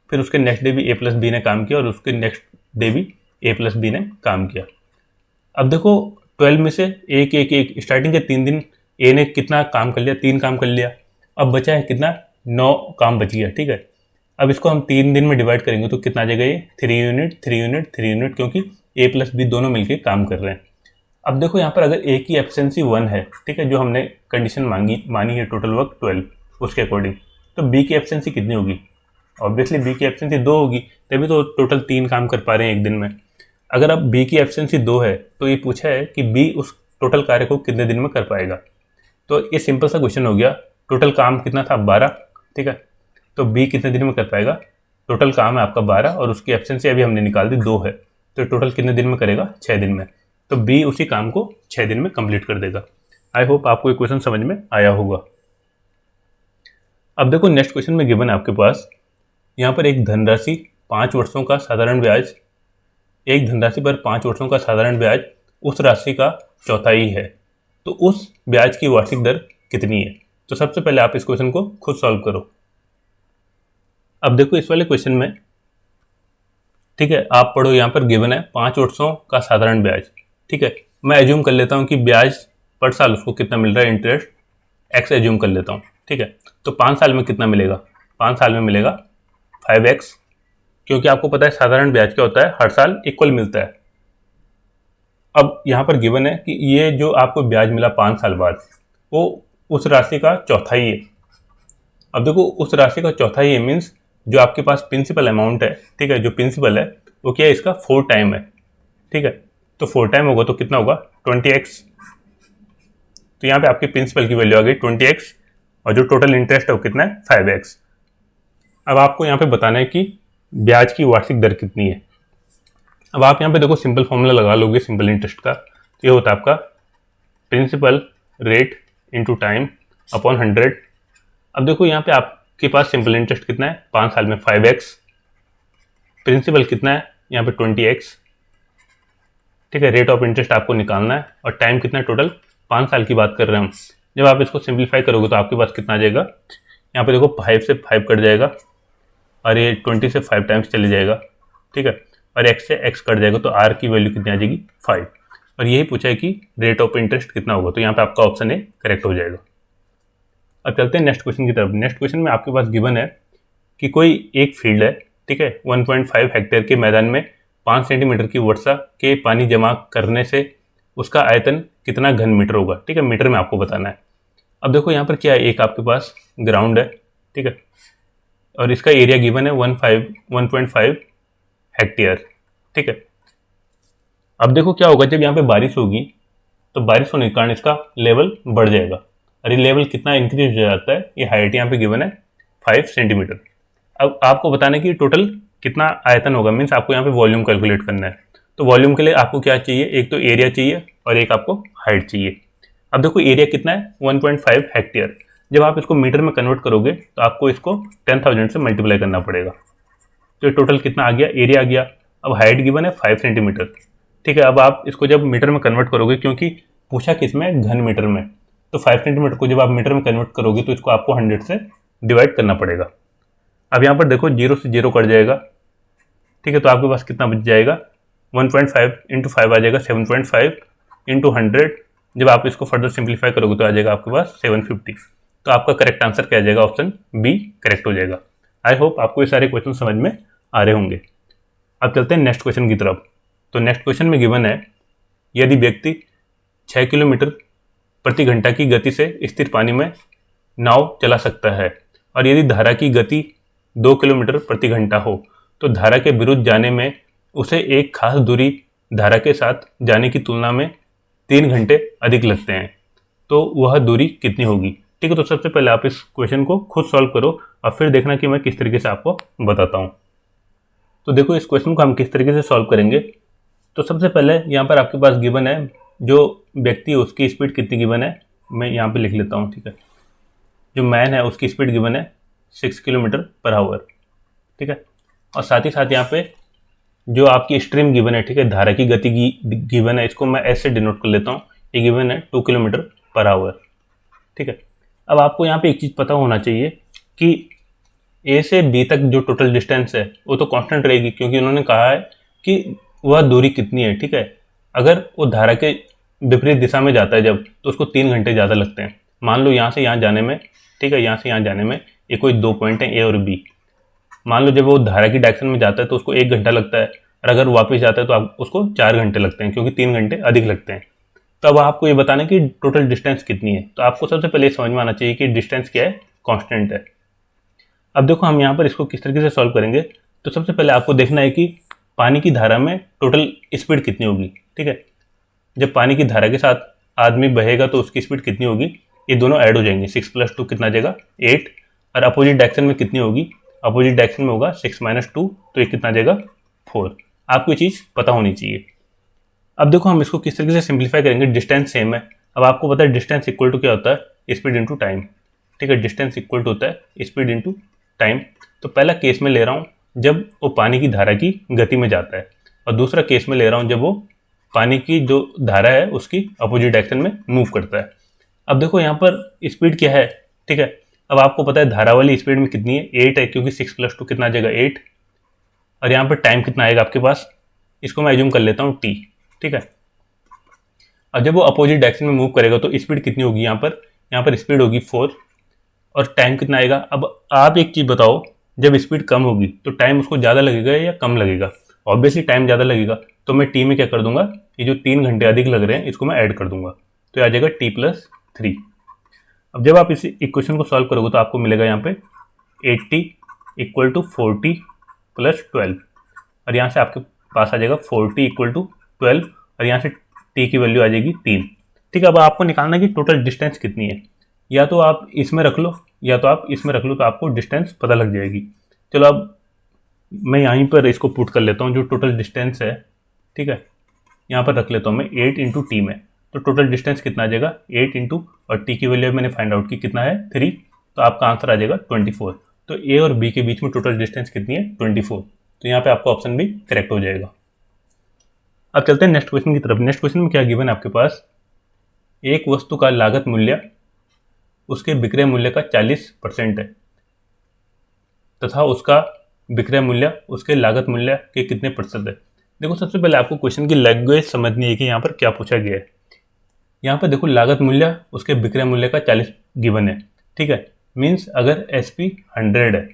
फिर उसके नेक्स्ट डे भी ए प्लस बी ने काम किया और उसके नेक्स्ट डे भी ए प्लस बी ने काम किया। अब देखो 12 में से एक एक एक स्टार्टिंग के 3 दिन ए ने कितना काम कर लिया, 3 काम कर लिया। अब बचा है कितना, 9 काम बच गया। ठीक है, अब इसको हम 3 दिन में डिवाइड करेंगे तो कितना आ जाएगा, ये 3 यूनिट 3 यूनिट 3 यूनिट, क्योंकि ए प्लस बी दोनों मिलकर काम कर रहे हैं। अब देखो यहाँ पर अगर ए की एफिशिएंसी 1 है, ठीक है, जो हमने कंडीशन मानी है टोटल वर्क 12, उसके अकॉर्डिंग, तो बी की एफिशिएंसी कितनी होगी, ऑब्वियसली बी की एफिशिएंसी 2 होगी, तभी तो टोटल 3 काम कर पा रहे हैं एक दिन में। अगर अब बी की एफिशिएंसी 2 है तो ये पूछा है कि बी उस टोटल कार्य को कितने दिन में कर पाएगा। तो ये सिंपल सा क्वेश्चन हो गया। टोटल काम कितना था, 12। ठीक है, तो बी कितने दिन में कर पाएगा, टोटल काम है आपका 12 और उसकी एफिशिएंसी अभी हमने निकाल दी 2 है, तो टोटल कितने दिन में करेगा, 6 दिन में। तो बी उसी काम को 6 दिन में कंप्लीट कर देगा। आई होप आपको ये क्वेश्चन समझ में आया होगा। अब देखो नेक्स्ट क्वेश्चन में गिवन है आपके पास, यहाँ पर एक धनराशि 5 वर्षों का साधारण ब्याज, एक धनराशि पर 5 वर्षों का साधारण ब्याज उस राशि का चौथाई है, तो उस ब्याज की वार्षिक दर कितनी है। तो सबसे पहले आप इस क्वेश्चन को खुद सॉल्व करो। अब देखो इस वाले क्वेश्चन में, ठीक है, आप पढ़ो, यहाँ पर गिवन है 5 वर्षों का साधारण ब्याज। ठीक है, मैं एज्यूम कर लेता हूँ कि ब्याज पर साल उसको कितना मिल रहा है, इंटरेस्ट एक्स एज्यूम कर लेता हूँ। ठीक है, तो 5 साल में कितना मिलेगा, 5 साल में मिलेगा 5x, क्योंकि आपको पता है साधारण ब्याज क्या होता है, हर साल इक्वल मिलता है। अब यहाँ पर गिवन है कि ये जो आपको ब्याज मिला 5 साल बाद, वो उस राशि का चौथाई है। अब देखो उस राशि का चौथाई है मीन्स जो आपके पास प्रिंसिपल अमाउंट है, ठीक है, जो प्रिंसिपल है वो क्या है, इसका 4 टाइम है। ठीक है, तो 4 टाइम होगा तो कितना होगा, 20x। तो यहाँ पे आपकी प्रिंसिपल की वैल्यू आ गई 20x और जो टोटल इंटरेस्ट है वो कितना है, 5x। अब आपको यहाँ पे बताना है कि ब्याज की वार्षिक दर कितनी है। अब आप यहाँ पे देखो सिंपल फॉर्मूला लगा लोगे सिंपल इंटरेस्ट का, तो ये होता है आपका principal rate into time upon 100। अब देखो यहाँ पे आपके पास सिंपल इंटरेस्ट कितना है, 5 साल में 5x, प्रिंसिपल कितना है यहाँ पे 20x। ठीक है, रेट ऑफ इंटरेस्ट आपको निकालना है और टाइम कितना है, टोटल 5 साल की बात कर रहे हैं हम। जब आप इसको सिंप्लीफाई करोगे तो आपके पास कितना आ जाएगा, यहाँ पे देखो 5 से 5 कट जाएगा और ये 20 से 5 टाइम्स चले जाएगा। ठीक है, और x से x कट जाएगा तो r की वैल्यू कितनी आ जाएगी, 5। और यही पूछा है कि रेट ऑफ इंटरेस्ट कितना होगा, तो यहाँ पे आपका ऑप्शन ए करेक्ट हो जाएगा। अब चलते हैं नेक्स्ट क्वेश्चन की तरफ। नेक्स्ट क्वेश्चन में आपके पास गिवन है कि कोई एक फील्ड है, ठीक है, 1.5 हेक्टेयर के मैदान में 5 सेंटीमीटर की वर्षा के पानी जमा करने से उसका आयतन कितना घन मीटर होगा। ठीक है, मीटर में आपको बताना है। अब देखो यहाँ पर क्या है, एक आपके पास ग्राउंड है, ठीक है, और इसका एरिया गिवन है 1.5 हेक्टेयर। ठीक है, अब देखो क्या होगा, जब यहाँ पे बारिश होगी तो बारिश होने के कारण इसका लेवल बढ़ जाएगा, और ये लेवल कितना इंक्रीज हो जाता है, ये हाइट यहाँ पे गिवन है 5 सेंटीमीटर। अब आपको बताना है कि टोटल कितना आयतन होगा, मीन्स आपको यहाँ पे वॉल्यूम कैलकुलेट करना है। तो वॉल्यूम के लिए आपको क्या चाहिए, एक तो एरिया चाहिए और एक आपको हाइट चाहिए। अब देखो एरिया कितना है, 1.5 हेक्टेयर। जब आप इसको मीटर में कन्वर्ट करोगे तो आपको इसको 10,000 से मल्टीप्लाई करना पड़ेगा, तो टोटल कितना आ गया, एरिया आ गया। अब हाइट गिवन है 5 सेंटीमीटर। ठीक है, अब आप इसको जब मीटर में कन्वर्ट करोगे, क्योंकि पूछा किस में, घन मीटर में, तो 5 सेंटीमीटर को जब आप मीटर में कन्वर्ट करोगे तो इसको आपको 100 से डिवाइड करना पड़ेगा। अब यहाँ पर देखो 0 से 0 कट जाएगा। ठीक है, तो आपके पास कितना बच जाएगा, 1.5 इंटू 5 आ जाएगा 7.5 इंटू 100। जब आप इसको फर्दर सिंप्लीफाई करोगे तो आ जाएगा आपके पास 750। तो आपका करेक्ट आंसर क्या आ जाएगा, ऑप्शन बी करेक्ट हो जाएगा। आई होप आपको ये सारे क्वेश्चन समझ में आ रहे होंगे। अब चलते हैं नेक्स्ट क्वेश्चन की तरफ। तो नेक्स्ट क्वेश्चन में गिवन है, यदि व्यक्ति 6 किलोमीटर प्रति घंटा की गति से स्थिर पानी में नाव चला सकता है और यदि धारा की गति 2 किलोमीटर प्रति घंटा हो तो धारा के विरुद्ध जाने में उसे एक खास दूरी धारा के साथ जाने की तुलना में 3 घंटे अधिक लगते हैं, तो वह दूरी कितनी होगी? ठीक है, तो सबसे पहले आप इस क्वेश्चन को खुद सॉल्व करो और फिर देखना कि मैं किस तरीके से आपको बताता हूँ। तो देखो इस क्वेश्चन को हम किस तरीके से सॉल्व करेंगे। तो सबसे पहले यहाँ पर आपके पास गिवन है जो व्यक्ति है उसकी स्पीड कितनी गिवन है, मैं यहाँ पे लिख लेता हूँ। ठीक है, जो मैन है उसकी स्पीड गिवन है 6 किलोमीटर पर आवर। ठीक है, और साथ ही साथ यहाँ पे जो आपकी स्ट्रीम गिवन है, ठीक है, धारा की गति गिवन है, इसको मैं एस से डिनोट कर लेता हूँ। ये गिवन है 2 किलोमीटर पर आवर। ठीक है, अब आपको यहाँ पे एक चीज़ पता होना चाहिए कि ए से बी तक जो टोटल डिस्टेंस है वो तो कांस्टेंट रहेगी, क्योंकि उन्होंने कहा है कि वह दूरी कितनी है। ठीक है, अगर वो धारा के विपरीत दिशा में जाता है जब, तो उसको 3 घंटे ज़्यादा लगते हैं। मान लो यहाँ से यहाँ जाने में, ठीक है, यहाँ से यहाँ जाने में ये कोई 2 पॉइंट है ए और बी। मान लो जब वो धारा की डायरेक्शन में जाता है तो उसको 1 घंटा लगता है, और अगर वापस जाता है तो आप उसको 4 घंटे लगते हैं, क्योंकि 3 घंटे अधिक लगते हैं। तो अब आपको ये बताना कि टोटल डिस्टेंस कितनी है। तो आपको सबसे पहले समझ में आना चाहिए कि डिस्टेंस क्या है, कांस्टेंट है। अब देखो हम यहाँ पर इसको किस तरीके से सॉल्व करेंगे। तो सबसे पहले आपको देखना है कि पानी की धारा में टोटल स्पीड कितनी होगी। ठीक है, जब पानी की धारा के साथ आदमी बहेगा तो उसकी स्पीड कितनी होगी, ये दोनों ऐड हो जाएंगे। 6 + 2 कितना आ जाएगा 8, और अपोजिट डायरेक्शन में कितनी होगी, अपोजिट डायरेक्शन में होगा 6 - 2, तो ये कितना आ जाएगा 4। आपको ये चीज़ पता होनी चाहिए। अब देखो हम इसको किस तरीके से सिंप्लीफाई करेंगे। डिस्टेंस सेम है। अब आपको पता है डिस्टेंस इक्वल टू क्या होता है, स्पीड इंटू टाइम। ठीक है, डिस्टेंस इक्वल टू होता है स्पीड इंटू टाइम। तो पहला केस में ले रहा हूँ जब वो पानी की धारा की गति में जाता है, और दूसरा केस में ले रहा हूँ जब वो पानी की जो धारा है उसकी अपोजिट डायरेक्शन में मूव करता है। अब देखो यहाँ पर स्पीड क्या है। ठीक है, अब आपको पता है धारा वाली स्पीड में कितनी है, 8 है, क्योंकि 6 + 2 कितना आ जाएगा 8, और यहाँ पर टाइम कितना आएगा आपके पास, इसको मैं एज्यूम कर लेता हूँ t। ठीक है, और जब वो अपोजिट डायरेक्शन में मूव करेगा तो स्पीड कितनी होगी, यहाँ पर स्पीड होगी 4, और टाइम कितना आएगा। अब आप एक चीज़ बताओ, जब स्पीड कम होगी तो टाइम उसको ज़्यादा लगेगा या कम लगेगा? ऑब्वियसली टाइम ज़्यादा लगेगा, तो मैं टी में क्या कर दूंगा, ये जो 3 घंटे अधिक लग रहे हैं इसको मैं ऐड कर दूंगा, तो ये आ जाएगा t + 3। अब जब आप इस इक्वेशन को सॉल्व करोगे तो आपको मिलेगा यहाँ पे 80 = 40 + 12, और यहाँ से आपके पास आ जाएगा 40 = 12, और यहाँ से t की वैल्यू आ जाएगी 3। ठीक है, अब आपको निकालना है कि टोटल डिस्टेंस कितनी है। या तो आप इसमें रख लो या तो आप इसमें रख लो, तो आपको डिस्टेंस पता लग जाएगी। चलो अब मैं यहीं पर इसको पुट कर लेता हूँ, जो टोटल डिस्टेंस है। ठीक है, यहाँ पर रख लेता हूँ मैं 8 × t में, तो टोटल डिस्टेंस कितना आ जाएगा 8 × और t की वैल्यू मैंने फाइंड आउट की कितना है 3, तो आपका आंसर आ जाएगा 24। तो a और b के बीच में टोटल डिस्टेंस कितनी है 24, तो यहाँ पे आपका ऑप्शन भी करेक्ट हो जाएगा। अब चलते हैं नेक्स्ट क्वेश्चन की तरफ। नेक्स्ट क्वेश्चन में क्या गिवन है आपके पास, एक वस्तु का लागत मूल्य उसके विक्रय मूल्य का 40% है तथा उसका विक्रय मूल्य उसके लागत मूल्य के कितने प्रतिशत है। देखो सबसे पहले आपको क्वेश्चन की लैंग्वेज समझनी है कि यहाँ पर क्या पूछा गया है। यहाँ पर देखो लागत मूल्य उसके विक्रय मूल्य का 40 गिवन है। ठीक है, मीन्स अगर SP 100 है,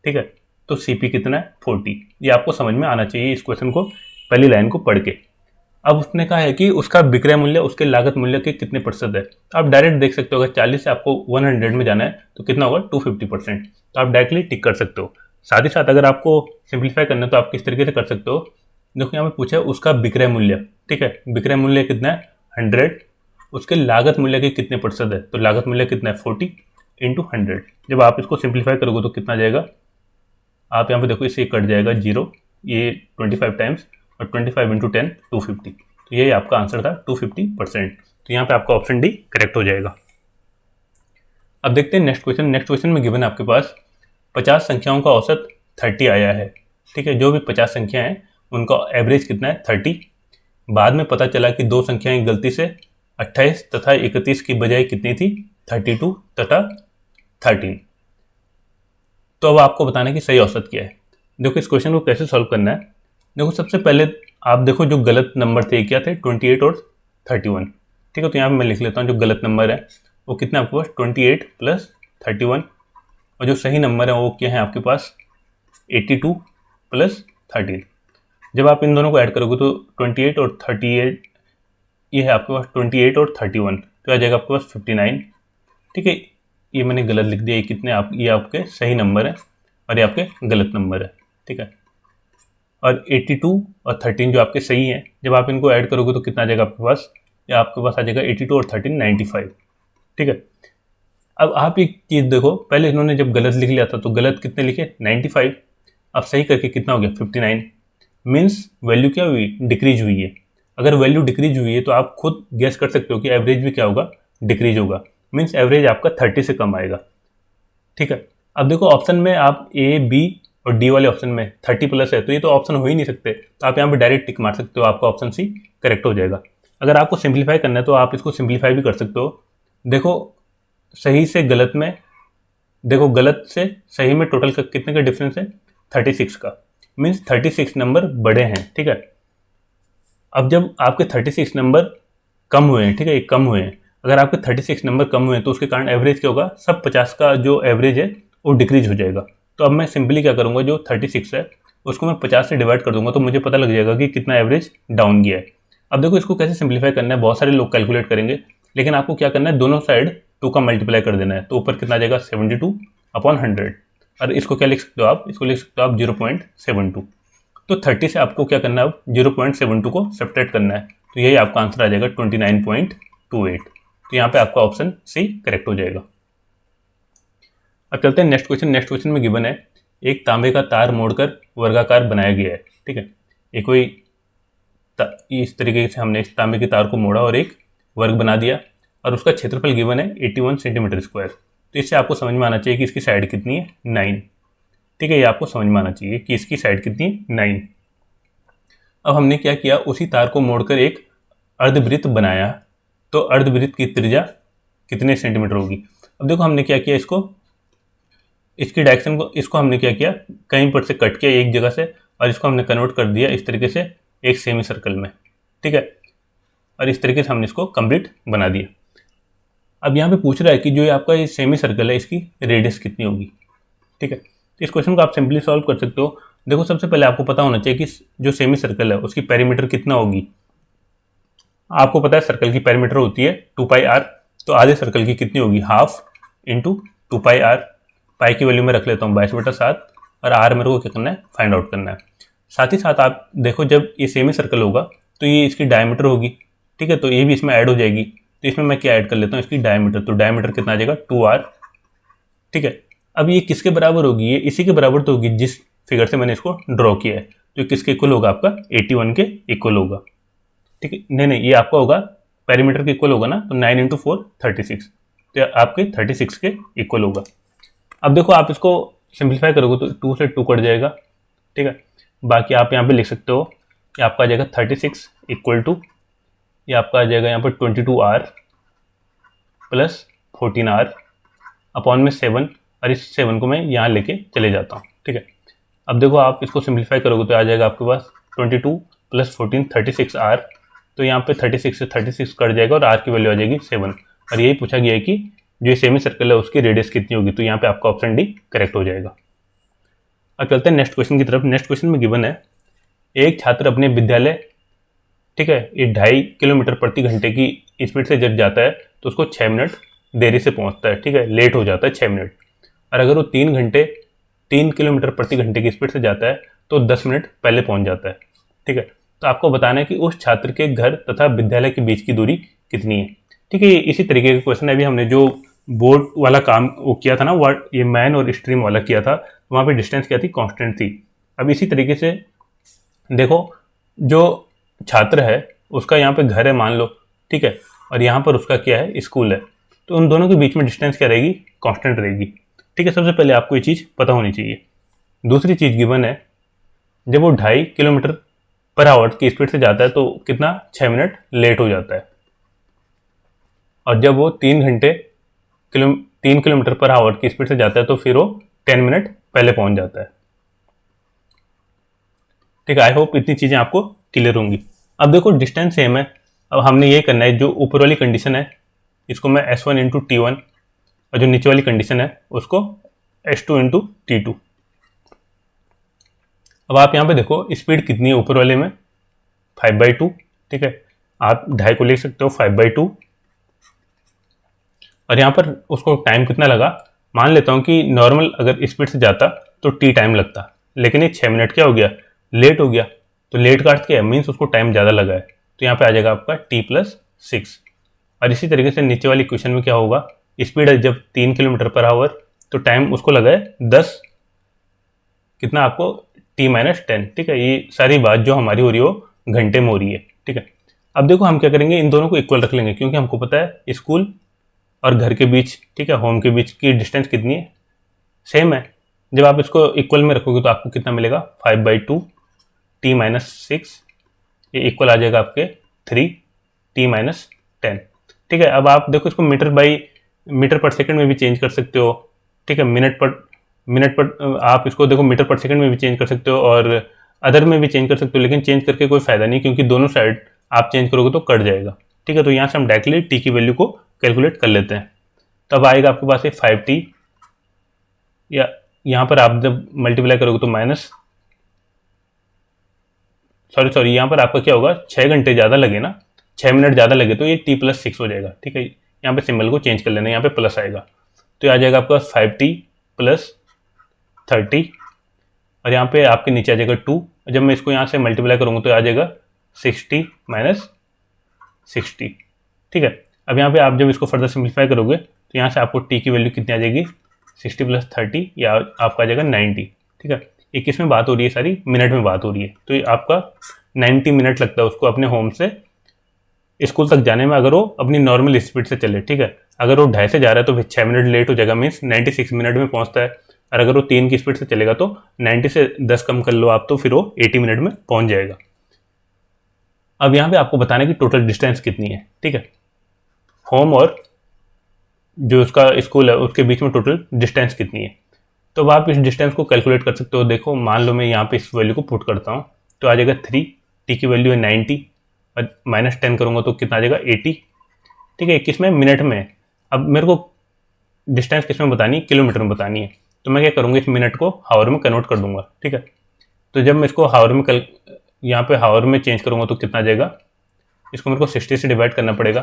ठीक है, तो CP कितना है 40। ये आपको समझ में आना चाहिए इस क्वेश्चन को पहली लाइन को पढ़ के। अब उसने कहा है कि उसका विक्रय मूल्य उसके लागत मूल्य के कितने प्रतिशत है। आप डायरेक्ट देख सकते हो, अगर 40 से आपको 100 में जाना है तो कितना होगा 250%, तो आप डायरेक्टली टिक कर सकते हो। साथ ही साथ अगर आपको सिंप्लीफाई करना है तो आप किस तरीके से कर सकते हो, देखो यहाँ पे पूछा है उसका विक्रय मूल्य। ठीक है, विक्रय मूल्य कितना है 100, उसके लागत मूल्य के कितने प्रतिशत है, तो लागत मूल्य कितना है 40 × 100। जब आप इसको सिंप्लीफाई करोगे तो कितना जाएगा, आप यहाँ पे देखो इससे कट जाएगा 0, ये 25 टाइम्स, और 25 × 10 250, तो ये आपका आंसर था 250%। तो यहाँ पे आपका ऑप्शन डी करेक्ट हो जाएगा। अब देखते हैं नेक्स्ट क्वेश्चन। नेक्स्ट क्वेश्चन में गिवन है आपके पास 50 संख्याओं का औसत 30 आया है। ठीक है, जो भी 50 संख्या हैं उनका एवरेज कितना है 30। बाद में पता चला कि 2 संख्याएं गलती से 28 तथा 31 की बजाय कितनी थी 32 तथा 13। तो अब आपको बताना है कि सही औसत क्या है। देखो इस क्वेश्चन को कैसे सॉल्व करना है। देखो सबसे पहले आप देखो जो गलत नंबर थे क्या थे 28 और 31। ठीक है, तो यहाँ पे मैं लिख लेता हूँ जो गलत नंबर है वो कितना आपके पास 28 + 31, और जो सही नंबर है वो क्या है आपके पास 82 + 13। जब आप इन दोनों को ऐड करोगे तो 28 और 38, ये है आपके पास 28 और 31, तो आ जाएगा आपके पास 59। ठीक है, ये मैंने गलत लिख दिया, ये कितने ये आपके सही नंबर है और ये आपके गलत नंबर है। ठीक है, और 82 और 13 जो आपके सही हैं, जब आप इनको ऐड करोगे तो कितना आ जाएगा आपके पास, या आपके पास आ जाएगा 82 और 13 95। ठीक है, अब आप एक चीज़ देखो, पहले इन्होंने जब गलत लिख लिया था तो गलत कितने लिखे 95, अब सही करके कितना हो गया 59। मीन्स वैल्यू क्या हुई, डिक्रीज हुई है। अगर वैल्यू डिक्रीज हुई है तो आप खुद गेस कर सकते हो कि एवरेज भी क्या होगा, डिक्रीज होगा। मीन्स एवरेज आपका 30 से कम आएगा। ठीक है, अब देखो ऑप्शन में आप ए बी और डी वाले ऑप्शन में 30 प्लस है, तो ये तो ऑप्शन हो ही नहीं सकते, तो आप यहाँ पे डायरेक्ट टिक मार सकते हो, आपका ऑप्शन सी करेक्ट हो जाएगा। अगर आपको सिंप्लीफाई करना है तो आप इसको सिंप्लीफाई भी कर सकते हो। देखो सही से गलत में, देखो गलत से सही में टोटल का कितने का डिफरेंस है, 36 का। मीन्स 36 नंबर बड़े हैं। ठीक है, अब जब आपके 36 नंबर कम हुए हैं, ठीक है, ये कम हुए हैं, अगर आपके 36 नंबर कम हुए हैं तो उसके कारण एवरेज क्या होगा, सब 50 का जो एवरेज है वो डिक्रीज हो जाएगा। तो अब मैं सिंपली क्या करूँगा, जो 36 है उसको मैं 50 से डिवाइड कर दूंगा, तो मुझे पता लग जाएगा कि कितना एवरेज डाउन गया है। अब देखो इसको कैसे सिंप्लीफाई करना है, बहुत सारे लोग कैलकुलेट करेंगे, लेकिन आपको क्या करना है, दोनों साइड 2 का मल्टीप्लाई कर देना है, तो ऊपर कितना आ जाएगा 72/100। और इसको क्या लिख सकते हो आप, इसको लिख सकते हो आप 0.72। तो 30 से आपको क्या करना है, अब 0.72 को सब्ट्रैक्ट करना है, तो यही आपका आंसर आ जाएगा 29.28। तो यहाँ पे आपका ऑप्शन सी करेक्ट हो जाएगा। अब चलते हैं नेक्स्ट क्वेश्चन। नेक्स्ट क्वेश्चन में गिवन है, एक तांबे का तार मोड़कर वर्गाकार बनाया गया है। ठीक है, एक कोई इस तरीके से हमने इस तांबे के तार को मोड़ा और एक वर्ग बना दिया, और उसका क्षेत्रफल गिवन है 81 सेंटीमीटर स्क्वायर। तो इससे आपको समझ में आना चाहिए कि इसकी साइड कितनी है, 9। ठीक है, ये आपको समझ में आना चाहिए कि इसकी साइड कितनी है, 9। अब हमने क्या किया, उसी तार को मोड़कर एक अर्धवृत्त बनाया, तो अर्धवृत्त की त्रिज्या कितने सेंटीमीटर होगी। अब देखो हमने क्या किया, इसकी डायरेक्शन को, इसको हमने क्या किया, कहीं पर से कट किया एक जगह से, और इसको हमने कन्वर्ट कर दिया इस तरीके से एक सेमी सर्कल में। ठीक है, और इस तरीके से हमने इसको कंप्लीट बना दिया। अब यहाँ पे पूछ रहा है कि जो आपका ये सेमी सर्कल है इसकी रेडियस कितनी होगी। ठीक है, तो इस क्वेश्चन को आप सिंपली सॉल्व कर सकते हो। देखो सबसे पहले आपको पता होना चाहिए कि जो सेमी सर्कल है उसकी पेरीमीटर कितना होगी। आपको पता है सर्कल की पेरीमीटर होती है 2πr, तो आधे सर्कल की कितनी होगी, हाफ इंटू 2πr। पाई की वैल्यू में रख लेता हूँ 22/7, और आर मेरे को क्या करना है, फाइंड आउट करना है। साथ ही साथ आप देखो जब ये सेमी सर्कल होगा तो ये इसकी डायमीटर होगी। ठीक है, तो ये भी इसमें ऐड हो जाएगी, तो इसमें मैं क्या ऐड कर लेता हूँ, इसकी डायमीटर, तो डायमीटर कितना आ जाएगा 2r। ठीक है, अब ये किसके बराबर होगी, ये इसी के बराबर तो होगी जिस फिगर से मैंने इसको ड्रॉ किया है, तो किसके इक्वल होगा, आपका 81 के इक्वल होगा। ठीक है, नहीं ये आपका होगा पेरीमीटर के इक्वल होगा ना, तो 9 × 4 36, तो आपके 36 के इक्वल होगा। अब देखो आप इसको सिंप्लीफाई करोगे तो 2 से 2 कट जाएगा। ठीक है, बाकी आप यहाँ पे लिख सकते हो कि आपका आ जाएगा 36 इक्वल टू, ये आपका आ जाएगा यहाँ पर 22r प्लस 14r अपॉन में 7, और इस 7 को मैं यहाँ लेके चले जाता हूँ। ठीक है, अब देखो आप इसको सिंप्लीफाई करोगे तो आ जाएगा आपके पास 22 प्लस 14 36r, तो यहाँ पे 36 से 36 कट जाएगा और r की वैल्यू आ जाएगी 7। और यही पूछा गया है कि जो सेमी सर्कल है उसकी रेडियस कितनी होगी, तो यहाँ पे आपका ऑप्शन डी करेक्ट हो जाएगा। अब चलते हैं नेक्स्ट क्वेश्चन की तरफ। नेक्स्ट क्वेश्चन में गिवन है, एक छात्र अपने विद्यालय, ठीक है, ये 2.5 किलोमीटर प्रति घंटे की स्पीड से जब जाता है तो उसको 6 मिनट देरी से पहुंचता है। ठीक है, लेट हो जाता है 6 मिनट। और अगर वो 3 किलोमीटर प्रति घंटे की स्पीड से जाता है तो 10 मिनट पहले पहुंच जाता है। ठीक है, तो आपको बताना है कि उस छात्र के घर तथा विद्यालय के बीच की दूरी कितनी है। ठीक है, इसी तरीके का क्वेश्चन है। अभी हमने जो बोर्ड वाला काम वो किया था ना, ये मैन और स्ट्रीम वाला किया था, वहाँ पे डिस्टेंस क्या थी, कांस्टेंट थी। अब इसी तरीके से देखो, जो छात्र है उसका यहाँ पे घर है मान लो, ठीक है, और यहाँ पर उसका क्या है, स्कूल है, तो उन दोनों के बीच में डिस्टेंस क्या रहेगी, कांस्टेंट रहेगी। ठीक है, सबसे पहले आपको ये चीज़ पता होनी चाहिए। दूसरी चीज़ गिवन है, जब वो 2.5 किलोमीटर पर आवर की स्पीड से जाता है तो कितना, 6 मिनट लेट हो जाता है। और जब वो 3 किलोमीटर पर आवर की स्पीड से जाता है तो फिर वो 10 मिनट पहले पहुंच जाता है। ठीक है, आई होप इतनी चीज़ें आपको क्लियर होंगी। अब देखो डिस्टेंस सेम है, अब हमने ये करना है, जो ऊपर वाली कंडीशन है इसको मैं S1 × T1, और जो नीचे वाली कंडीशन है उसको S2 × T2। अब आप यहाँ पे देखो स्पीड कितनी है ऊपर वाले में 5/2, ठीक है। आप 2.5 को ले सकते हो 5/2, और यहाँ पर उसको टाइम कितना लगा, मान लेता हूँ कि नॉर्मल अगर स्पीड से जाता तो t टाइम लगता, लेकिन ये 6 मिनट क्या हो गया, लेट हो गया। तो लेट का अर्थ क्या है, मीन्स उसको टाइम ज़्यादा लगा है। तो यहाँ पे आ जाएगा आपका t+6। और इसी तरीके से नीचे वाली क्वेश्चन में क्या होगा, स्पीड है जब 3 किलोमीटर/आवर, तो टाइम उसको लगा है 10, कितना आपको t-10, ठीक है। ये सारी बात जो हमारी हो रही है वो घंटे में हो रही है, ठीक है। अब देखो हम क्या करेंगे, इन दोनों को इक्वल रख लेंगे, क्योंकि हमको पता है स्कूल और घर के बीच, ठीक है, होम के बीच की डिस्टेंस कितनी है, सेम है। जब आप इसको इक्वल में रखोगे तो आपको कितना मिलेगा, 5/2 t-6, ये इक्वल आ जाएगा आपके 3 t-10, ठीक है। अब आप देखो इसको मीटर पर सेकंड में भी चेंज कर सकते हो, ठीक है। मिनट पर आप इसको देखो मीटर पर सेकंड में भी चेंज कर सकते हो और अदर में भी चेंज कर सकते हो, लेकिन चेंज करके कोई फायदा नहीं, क्योंकि दोनों साइड आप चेंज करोगे तो कट जाएगा, ठीक है। तो यहाँ से हम डायरेक्टली टी की वैल्यू को कैलकुलेट कर लेते हैं। तब आएगा आपके पास 5t, या यहाँ पर आप जब मल्टीप्लाई करोगे तो माइनस, सॉरी यहाँ पर आपका क्या होगा, 6 घंटे ज़्यादा लगे ना, 6 मिनट ज़्यादा लगे तो ये t+6 हो जाएगा, ठीक है। यहाँ पे सिंबल को चेंज कर लेना, यहाँ पे प्लस आएगा, तो ये आ जाएगा आपका 5t+30, और यहाँ पे आपके नीचे आ जाएगा 2। जब मैं इसको यहाँ से मल्टीप्लाई करूँगा तो आ जाएगा 60-60, ठीक है। अब यहाँ पे आप जब इसको फर्दर सिंप्लीफाई करोगे तो यहाँ से आपको t की वैल्यू कितनी आ जाएगी, 60+30, या आपका आ जाएगा 90, ठीक है। ये किस में बात हो रही है, सारी मिनट में बात हो रही है। तो ये आपका 90 मिनट लगता है उसको अपने होम से स्कूल तक जाने में, अगर वो अपनी नॉर्मल स्पीड से चले, ठीक है। अगर वो 2.5 से जा रहा है तो फिर 6 मिनट लेट हो जाएगा, मीन्स 96 मिनट में पहुंचता है। और अगर वो 3 की स्पीड से चलेगा तो 90 से 10 कम कर लो आप, तो फिर वो 80 मिनट में पहुंच जाएगा। अब यहाँ पे आपको बताना है कि टोटल डिस्टेंस कितनी है, ठीक है। होम और जो उसका स्कूल है उसके बीच में टोटल डिस्टेंस कितनी है। तो अब आप इस डिस्टेंस को कैलकुलेट कर सकते हो। देखो मान लो मैं यहाँ पे इस वैल्यू को पुट करता हूँ तो आ जाएगा 3, टी की वैल्यू है 90, और -10 करूँगा तो कितना आ जाएगा 80, ठीक है। किस में, मिनट में। अब मेरे को डिस्टेंस किस में बतानी है, किलोमीटर में बतानी है। तो मैं क्या करूँगा, इस मिनट को हावर में कन्वर्ट कर दूंगा, ठीक है। तो जब मैं इसको हावर में यहाँ पे हावर में चेंज करूँगा तो कितना आ जाएगा, इसको मेरे को 60 से डिवाइड करना पड़ेगा,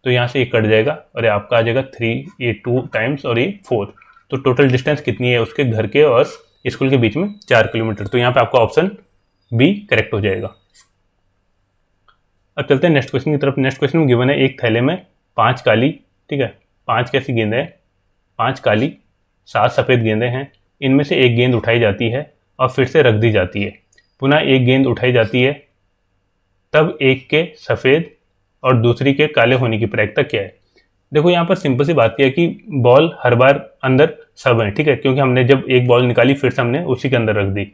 तो यहाँ से ये कट जाएगा और ये आपका आ जाएगा 3, ये 2 टाइम्स और ये 4। तो टोटल डिस्टेंस कितनी है उसके घर के और स्कूल के बीच में, 4 किलोमीटर। तो यहाँ पे आपका ऑप्शन बी करेक्ट हो जाएगा। अब चलते हैं नेक्स्ट क्वेश्चन की तरफ। नेक्स्ट क्वेश्चन में गिवन है, एक थैले में 5 काली, ठीक है, 5 कैसी गेंदें हैं, 5 काली 7 सफ़ेद गेंदें हैं। इनमें से एक गेंद उठाई जाती है और फिर से रख दी जाती है, पुनः एक गेंद उठाई जाती है, तब एक के सफ़ेद और दूसरी के काले होने की प्रायिकता क्या है। देखो यहाँ पर सिंपल सी बात यह है कि बॉल हर बार अंदर सब है, ठीक है, क्योंकि हमने जब एक बॉल निकाली फिर से हमने उसी के अंदर रख दी,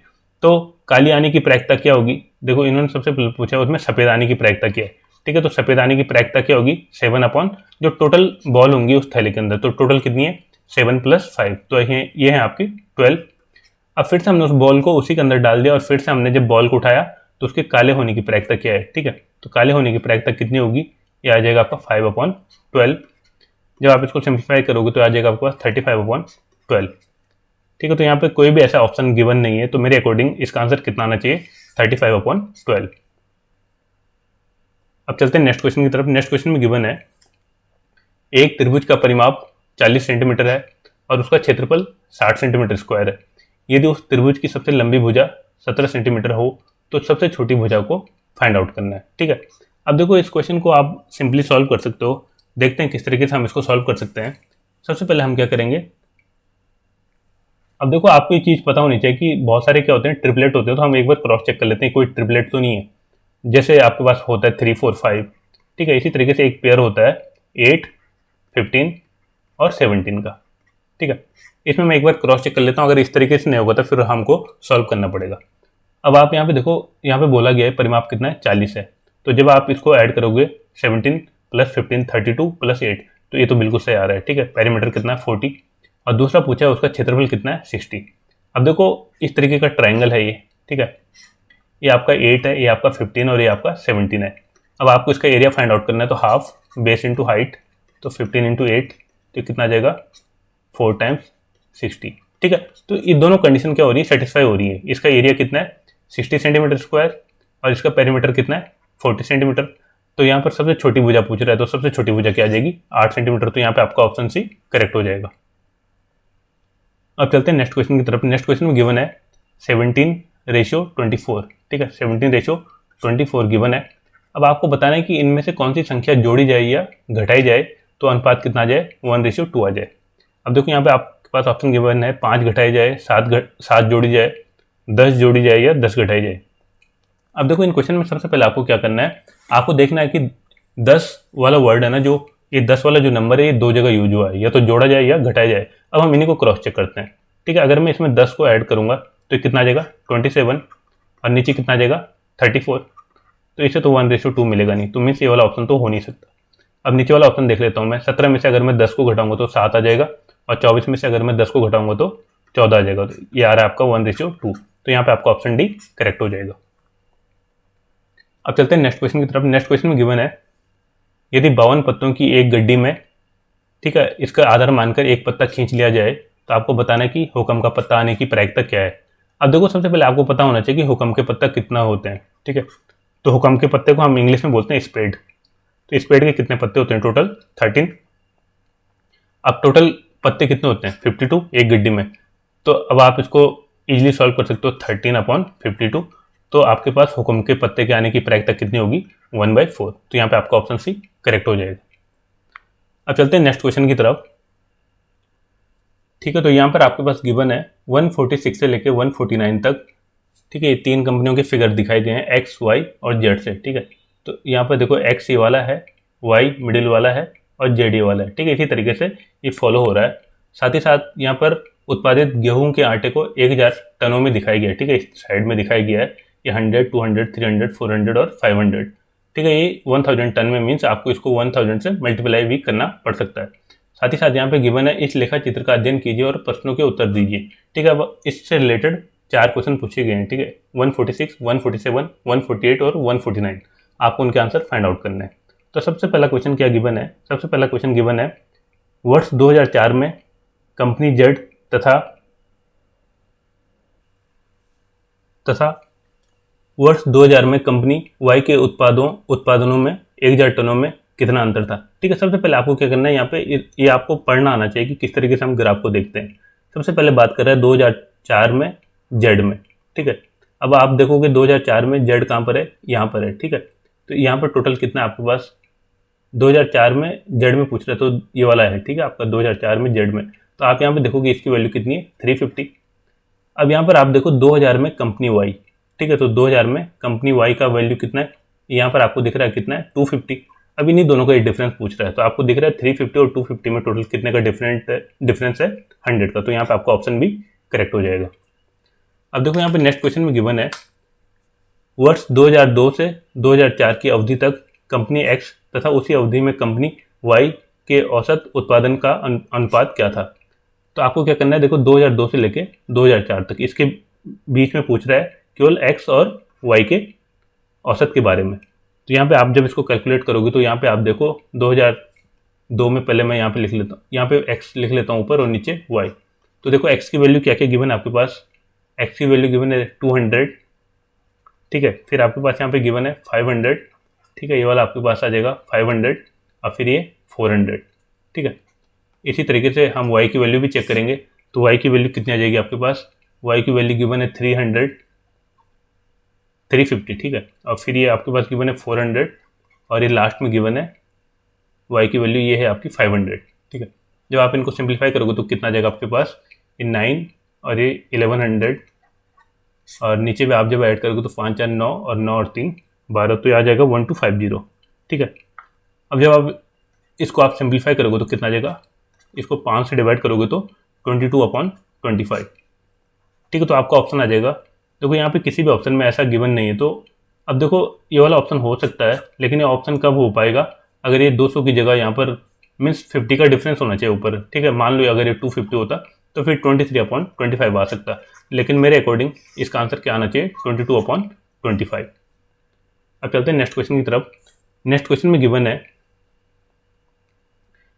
तो काली आने की प्रायिकता क्या होगी। देखो इन्होंने सबसे पहले पूछा उसमें सफ़ेद आने की प्रायिकता क्या है, ठीक है। तो सफ़ेद आने की प्रायिकता क्या होगी, 7 जो टोटल बॉल होंगी उस थैले के अंदर, तो टोटल कितनी है 7 + 5, तो ये है आपकी 12। अब फिर से हमने उस बॉल को उसी के अंदर डाल दिया और फिर से हमने जब बॉल को उठाया तो उसके काले होने की प्रायिकता क्या है, ठीक है। तो काले होने की प्रायिकता कितनी होगी, ये आ जाएगा आपका 5/12। जब आप इसको सिंप्लीफाई करोगे तो आ जाएगा आपके पास 35/12, ठीक है। तो यहाँ पे कोई भी ऐसा ऑप्शन गिवन नहीं है, तो मेरे अकॉर्डिंग इसका आंसर कितना आना चाहिए, 35/12। अब चलते हैं नेक्स्ट क्वेश्चन की तरफ। नेक्स्ट क्वेश्चन में गिवन है, एक त्रिभुज का परिमाप 40 सेंटीमीटर है और उसका क्षेत्रफल 60 सेंटीमीटर स्क्वायर है। यदि उस त्रिभुज की सबसे लंबी भुजा 17 सेंटीमीटर हो तो सबसे छोटी भुजा को फाइंड आउट करना है, ठीक है। अब देखो इस क्वेश्चन को आप सिंपली सॉल्व कर सकते हो। देखते हैं किस तरीके से हम इसको सॉल्व कर सकते हैं। सबसे पहले हम क्या करेंगे, अब देखो आपको ये चीज़ पता होनी चाहिए कि बहुत सारे क्या होते हैं, ट्रिपलेट होते हैं, तो हम एक बार क्रॉस चेक कर लेते हैं कोई ट्रिपलेट तो नहीं है। जैसे आपके पास होता है 3, 4, 5, ठीक है। इसी तरीके से एक पेयर होता है 8, 15 और 17 का, ठीक है। इसमें मैं एक बार क्रॉस चेक कर लेता हूँ, अगर इस तरीके से नहीं होगा तो फिर हमको सॉल्व करना पड़ेगा। अब आप यहाँ पे देखो, यहाँ पे बोला गया है परिमाप कितना है, 40 है। तो जब आप इसको ऐड करोगे 17 + 15 32 + 8, तो ये तो बिल्कुल सही आ रहा है, ठीक है। पेरीमीटर कितना है 40, और दूसरा पूछा है उसका क्षेत्रफल कितना है 60। अब देखो इस तरीके का ट्राइंगल है ये, ठीक है। ये आपका 8 है, ये आपका 15 और ये आपका 17 है। अब आपको इसका एरिया फाइंड आउट करना है, तो हाफ बेस इंटू हाइट, तो 15 × 8, तो कितना आ जाएगा 4 × 60, ठीक है। तो ये दोनों कंडीशन क्या हो रही है, सेटिस्फाई हो रही है। इसका एरिया कितना है 60 सेंटीमीटर स्क्वायर और इसका पेरीमीटर कितना है 40 सेंटीमीटर। तो यहाँ पर सबसे छोटी भुजा पूछ रहा है, तो सबसे छोटी भुजा क्या आ जाएगी 8 सेंटीमीटर। तो यहाँ पे आपका ऑप्शन सी करेक्ट हो जाएगा। अब चलते हैं नेक्स्ट क्वेश्चन की तरफ। नेक्स्ट क्वेश्चन में गिवन है 17:24, ठीक है, 17:24 गिवन है। अब आपको बताना है कि इनमें से कौन सी संख्या जोड़ी जाए या घटाई जाए तो अनुपात कितना आ जाए 1:2 आ जाए। अब देखो यहाँ पे आपके पास ऑप्शन गिवन है 5 घटाई जाए, 7 जोड़ी जाए, 10 जोड़ी जाए या 10 घटाई जाए। अब देखो इन क्वेश्चन में सबसे पहले आपको क्या करना है, आपको देखना है कि 10 वाला वर्ड है ना, जो ये 10 वाला जो नंबर है ये दो जगह यूज हुआ है, या तो जोड़ा जाए या घटाया जाए। अब हम इन्हीं को क्रॉस चेक करते हैं, ठीक है। अगर मैं इसमें 10 को ऐड करूंगा तो कितना आ जाएगा 27 और नीचे कितना आ जाएगा 34। तो इसे तो 1:2 मिलेगा नहीं, तो मीन्स ये वाला ऑप्शन तो हो नहीं सकता। अब नीचे वाला ऑप्शन देख लेता हूँ मैं। 17 में से अगर मैं 10 को घटाऊंगा तो 7 आ जाएगा और 24 में से अगर मैं 10 को घटाऊंगा तो 14 आ जाएगा। तो ये आ रहा है आपका 1:2। तो यहाँ पे आपका ऑप्शन डी करेक्ट हो जाएगा। अब चलते हैं नेक्स्ट क्वेश्चन की तरफ। नेक्स्ट क्वेश्चन में गिवन है यदि 52 पत्तों की एक गड्डी में, ठीक है, इसका आधार मानकर एक पत्ता खींच लिया जाए तो आपको बताना है कि हुक्म का पत्ता आने की प्रायिकता क्या है। अब देखो सबसे पहले आपको पता होना चाहिए कि हुक्म के पत्ता कितना होते हैं, ठीक है। तो हुक्म के पत्ते को हम इंग्लिश में बोलते हैं स्प्रेड। तो स्प्रेड के कितने पत्ते होते हैं टोटल 13। अब टोटल पत्ते कितने होते हैं 52 एक गड्डी में। तो अब आप इसको इजीली सॉल्व कर सकते हो 13/52। तो आपके पास हुक्म के पत्ते के आने की प्रायिकता कितनी होगी 1/4। तो यहाँ पे आपका ऑप्शन सी करेक्ट हो जाएगा। अब चलते हैं नेक्स्ट क्वेश्चन की तरफ, ठीक है। तो यहाँ पर आपके पास गिवन है 146 से लेकर 149 तक, ठीक है। ये 3 कंपनियों के फिगर दिखाए गए हैं एक्स, वाई और जेड से, ठीक है। तो यहाँ पर देखो एक्स ये वाला है, वाई मिडिल वाला है और जेड ये वाला है, ठीक है। इसी तरीके से ये फॉलो हो रहा है। साथ ही साथ यहाँ पर उत्पादित गेहूं के आटे को 1000 टनों में दिखाया गया है, ठीक है। इस साइड में दिखाया गया है ये 100, 200, 300, 400 और 500, ठीक है। ये 1000 टन में मीन्स आपको इसको 1000 से मल्टीप्लाई भी करना पड़ सकता है। साथ ही साथ यहाँ पे गिवन है इस लेखा चित्र का अध्ययन कीजिए और प्रश्नों के उत्तर दीजिए, ठीक है। अब इससे रिलेटेड 4 क्वेश्चन पूछे गए हैं, ठीक है। 146, 147, 148 और 149 आपको उनके आंसर फाइंड आउट करने हैं। तो सबसे पहला क्वेश्चन क्या गिवन है, सबसे पहला क्वेश्चन गिवन है वर्ष 2004 में कंपनी जेड तथा वर्ष 2000 में कंपनी वाई के उत्पादनों में 1000 टनों में कितना अंतर था, ठीक है। सबसे पहले आपको क्या करना है, यहाँ पे ये आपको पढ़ना आना चाहिए कि किस तरीके से हम ग्राफ को देखते हैं। सबसे पहले बात कर रहे हैं 2004 में जेड में, ठीक है। अब आप देखोगे 2004 में जेड कहाँ पर है, यहाँ पर है, ठीक है। तो यहाँ पर टोटल कितना है आपके पास 2004 में जेड में पूछ रहे, तो ये वाला है, ठीक है, आपका 2004 में जेड में। तो आप यहाँ पे देखोगे इसकी वैल्यू कितनी है 350। अब यहाँ पर आप देखो 2000 में कंपनी वाई, ठीक है। तो 2000 में कंपनी वाई का वैल्यू कितना है, यहाँ पर आपको दिख रहा है कितना है 250। अब इन्हीं दोनों का डिफरेंस पूछ रहा है, तो आपको दिख रहा है 350 और 250 में टोटल कितने का डिफरेंस है 100 का। तो यहाँ पे आपका ऑप्शन भी करेक्ट हो जाएगा। अब देखो यहाँ पे नेक्स्ट क्वेश्चन में गिवन है वर्ष 2002 से 2004 की अवधि तक कंपनी एक्स तथा उसी अवधि में कंपनी वाई के औसत उत्पादन का अनुपात क्या था। तो आपको क्या करना है, देखो 2002 से लेके 2004 तक इसके बीच में पूछ रहा है केवल एक्स और वाई के औसत के बारे में। तो यहाँ पे आप जब इसको कैलकुलेट करोगे तो यहाँ पे आप देखो 2002 में पहले मैं यहाँ पे लिख लेता हूँ, यहाँ पे एक्स लिख लेता हूँ ऊपर और नीचे वाई। तो देखो एक्स की वैल्यू क्या क्या गिवन है आपके पास, एक्स की वैल्यू गिवन है 200, ठीक है। फिर आपके पास यहाँ पे गिवन है 500, ठीक है, ये वाला आपके पास आ जाएगा 500 और फिर ये 400, ठीक है। इसी तरीके से हम y की वैल्यू भी चेक करेंगे, तो y की वैल्यू कितनी आ जाएगी आपके पास, y की वैल्यू गिवन है 300, 350, ठीक है। और फिर ये आपके पास गिवन है 400 और ये लास्ट में गिवन है y की वैल्यू ये है आपकी 500, ठीक है। जब आप इनको सिंप्लीफाई करोगे तो कितना आ जाएगा आपके पास, ये 9 और ये 1100 और नीचे भी आप जब ऐड करोगे तो 5 4 9 और 9 और 3 12, तो ये आ जाएगा 1250, ठीक है। अब जब आप इसको आप सिंप्लीफाई करोगे तो कितना आ जाएगा, इसको 5 से डिवाइड करोगे तो 22/25, ठीक है। तो आपका ऑप्शन आ जाएगा, देखो यहाँ पे किसी भी ऑप्शन में ऐसा गिवन नहीं है। तो अब देखो ये वाला ऑप्शन हो सकता है, लेकिन ये ऑप्शन कब हो पाएगा अगर ये 200 की जगह यहाँ पर मीन्स 50 का डिफरेंस होना चाहिए ऊपर, ठीक है। मान लो अगर ये 250 होता तो फिर 23/25 आ सकता, लेकिन मेरे अकॉर्डिंग इसका आंसर क्या आना चाहिए 22/25। अब चलते हैं नेक्स्ट क्वेश्चन की तरफ। नेक्स्ट क्वेश्चन में गिवन है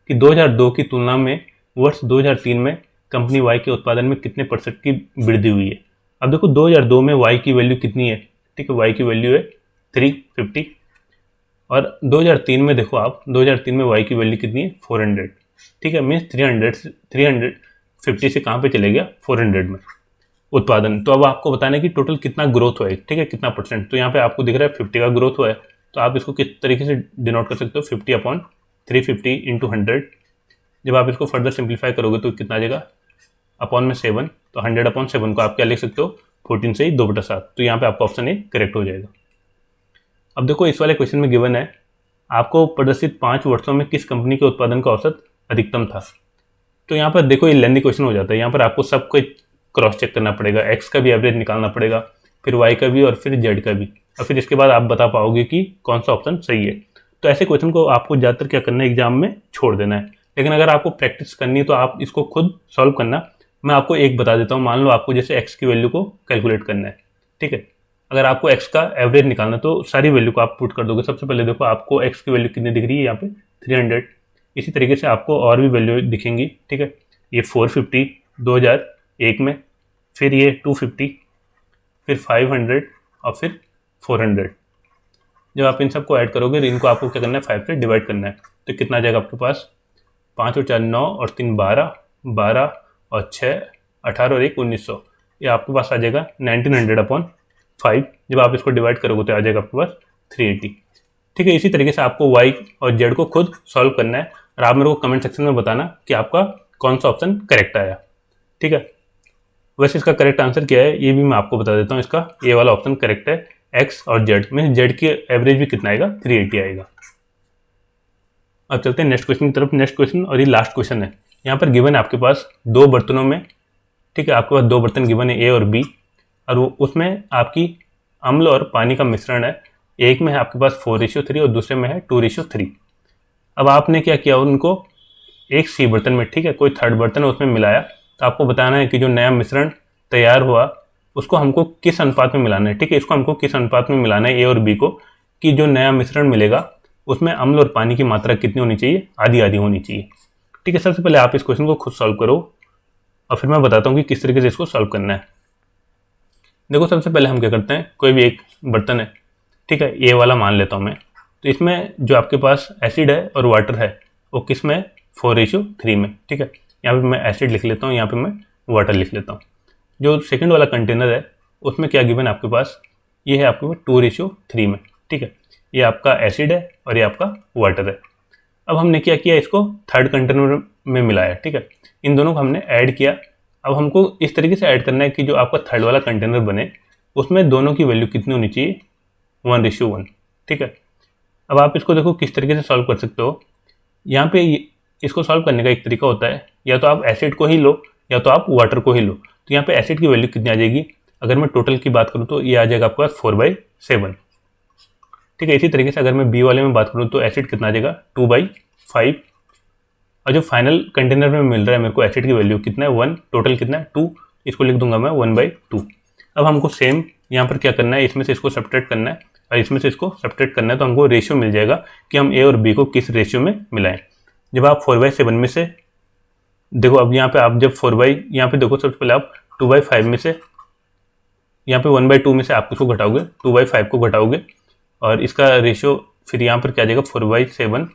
कि 2002 की तुलना में वर्ष 2003 में कंपनी वाई के उत्पादन में कितने % की वृद्धि हुई है। अब देखो 2002 में y की वैल्यू कितनी है, ठीक है, y की वैल्यू है 350। और 2003 में देखो आप, 2003 में y की वैल्यू कितनी है 400, ठीक है, मीन्स 350 से कहाँ पे चले गया 400 में उत्पादन। तो अब आपको बताना है कि टोटल कितना ग्रोथ हुआ है, ठीक है, कितना परसेंट। तो यहाँ पे आपको दिख रहा है 50 का ग्रोथ हुआ है, तो आप इसको किस तरीके से डिनोट कर सकते हो, 50/350 इंटू 100। जब आप इसको फर्दर सिंप्लीफाई करोगे तो कितना आ जाएगा, अपॉन में 7, तो 100/7 को आप क्या लिख सकते हो, 14 से ही 2/7। तो यहाँ पे आपका ऑप्शन ए करेक्ट हो जाएगा। अब देखो इस वाले क्वेश्चन में गिवन है आपको प्रदर्शित 5 वर्षों में किस कंपनी के उत्पादन का औसत अधिकतम था। तो यहाँ पर देखो ये लेंथी क्वेश्चन हो जाता है, यहाँ पर आपको सब कुछ क्रॉस चेक करना पड़ेगा, एक्स का भी एवरेज निकालना पड़ेगा, फिर वाई का भी और फिर जेड का भी, और फिर इसके बाद आप बता पाओगे कि कौन सा ऑप्शन सही है। तो ऐसे क्वेश्चन को आपको ज़्यादातर क्या करना है, एग्जाम में छोड़ देना है। लेकिन अगर आपको प्रैक्टिस करनी है तो आप इसको खुद सॉल्व करना। मैं आपको एक बता देता हूँ, मान लो आपको जैसे एक्स की वैल्यू को कैलकुलेट करना है, ठीक है, अगर आपको एक्स का एवरेज निकालना है तो सारी वैल्यू को आप पुट कर दोगे। सबसे पहले देखो आपको एक्स की वैल्यू कितनी दिख रही है, यहाँ पे 300। इसी तरीके से आपको और भी वैल्यू दिखेंगी, ठीक है, ये 450 2001 में, फिर ये 250, फिर 500 और फिर 400। जब आप इन सबको ऐड करोगे तो इनको आपको क्या करना है, 5 से डिवाइड करना है। तो कितना आ जाएगा आपके पास, 5 और 4 9 और 3 12, 12 और 6 18 और 1 1900। ये आपके पास आ जाएगा 1900/5। जब आप इसको डिवाइड करोगे तो आ जाएगा आपके पास 380, ठीक है। इसी तरीके से आपको वाई और जेड को खुद सॉल्व करना है और आप मेरे को कमेंट सेक्शन में बताना कि आपका कौन सा ऑप्शन करेक्ट आया, ठीक है। वैसे इसका करेक्ट आंसर क्या है ये भी मैं आपको बता देता हूँ। इसका ए वाला ऑप्शन करेक्ट है, एक्स और जेड में जेड की एवरेज भी कितना आएगा, 380 आएगा। अब चलते हैं नेक्स्ट क्वेश्चन की तरफ। नेक्स्ट क्वेश्चन और ये लास्ट क्वेश्चन है। यहाँ पर गिवन है आपके पास 2 बर्तनों में, ठीक है, आपके पास 2 बर्तन गिवन है ए और बी, और उसमें आपकी अम्ल और पानी का मिश्रण है। एक में है आपके पास 4:3 और दूसरे में है 2:3। अब आपने क्या किया, उनको एक सी बर्तन में, ठीक है, कोई थर्ड बर्तन है उसमें मिलाया। तो आपको बताना है कि जो नया मिश्रण तैयार हुआ उसको हमको किस अनुपात में मिलाना है, ठीक है, इसको हमको किस अनुपात में मिलाना है ए और बी को, कि जो नया मिश्रण मिलेगा उसमें अम्ल और पानी की मात्रा कितनी होनी चाहिए, आधी आधी होनी चाहिए, ठीक है। सबसे पहले आप इस क्वेश्चन को खुद सॉल्व करो और फिर मैं बताता हूँ कि किस तरीके से इसको सॉल्व करना है। देखो सबसे पहले हम क्या करते हैं, कोई भी एक बर्तन है, ठीक है, ए वाला मान लेता हूँ मैं। तो इसमें जो आपके पास एसिड है और वाटर है वो किस में, 4:3 में, ठीक है। यहाँ पे मैं एसिड लिख लेता हूँ, यहाँ पे मैं वाटर लिख लेता हूँ। जो सेकंड वाला कंटेनर है उसमें क्या गिवन आपके पास, ये है आपके पास 2:3 में, ठीक है। ये आपका एसिड है और ये आपका वाटर है। अब हमने क्या किया, इसको थर्ड कंटेनर में मिलाया, ठीक है, इन दोनों को हमने ऐड किया। अब हमको इस तरीके से ऐड करना है कि जो आपका थर्ड वाला कंटेनर बने उसमें दोनों की वैल्यू कितनी होनी चाहिए, 1:1, ठीक है। अब आप इसको देखो किस तरीके से सॉल्व कर सकते हो। यहाँ पे इसको सॉल्व करने का एक तरीका होता है, या तो आप एसिड को ही लो या तो आप वाटर को ही लो। तो यहाँ पे एसिड की वैल्यू कितनी आ जाएगी, अगर मैं टोटल की बात करूँ तो ये आ जाएगा आपके पास 4/7, ठीक है। इसी तरीके से अगर मैं बी वाले में बात करूँ तो एसिड कितना आ जाएगा, 2/5। और जो फाइनल कंटेनर में मिल रहा है मेरे को एसिड की वैल्यू कितना है, 1, टोटल कितना है 2, इसको लिख दूंगा मैं 1/2। अब हमको सेम यहाँ पर क्या करना है, इसमें से इसको सब्ट्रैक्ट करना है और इसमें से इसको सब्ट्रैक्ट करना है, तो हमको रेशियो मिल जाएगा कि हम ए और बी को किस रेशियो में मिलाएं। जब आप 4/7 में से देखो, अब यहाँ पे आप जब यहाँ पे देखो सबसे पहले आप 2/5 में से, यहाँ पे 1/2 में से आप किसको घटाओगे, 2/5 को घटाओगे और इसका रेशियो फिर यहाँ पर क्या आ जाएगा, 4/7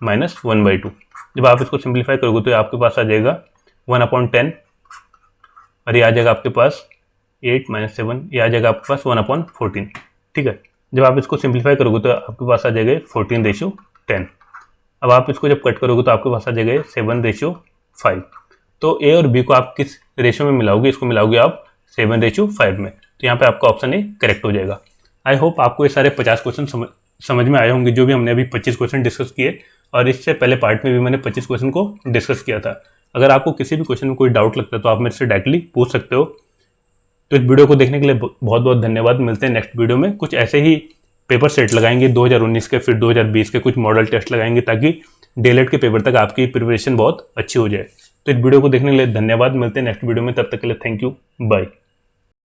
माइनस 1/2। जब आप इसको सिंप्लीफाई करोगे तो आपके पास आ जाएगा 1/10 और ये आ जाएगा आपके पास 8 - 7, ये आ जाएगा आपके पास 1/14, ठीक है। जब आप इसको सिंप्लीफाई करोगे तो आपके पास आ जाएगा 14:10। अब आप इसको जब कट करोगे तो आपके पास आ जाएगा 7:5। तो ए और बी को आप किस रेशियो में मिलाओगे, इसको मिलाओगे आप 7:5 में। तो यहाँ पे आपका ऑप्शन ए करेक्ट हो जाएगा। आई होप आपको ये सारे 50 क्वेश्चन समझ में आए होंगे, जो भी हमने अभी 25 क्वेश्चन डिस्कस किए, और इससे पहले पार्ट में भी मैंने 25 क्वेश्चन को डिस्कस किया था। अगर आपको किसी भी क्वेश्चन में कोई डाउट लगता है तो आप मेरे से डायरेक्टली पूछ सकते हो। तो इस वीडियो को देखने के लिए बहुत बहुत धन्यवाद। मिलते हैं नेक्स्ट वीडियो में। कुछ ऐसे ही पेपर सेट लगाएंगे 2019 के, फिर 2020 के कुछ मॉडल टेस्ट लगाएंगे ताकि डीएलएड के पेपर तक आपकी प्रिपरेशन बहुत अच्छी हो जाए। तो इस वीडियो को देखने के लिए धन्यवाद। मिलते हैं नेक्स्ट वीडियो में, तब तक के लिए थैंक यू, बाय।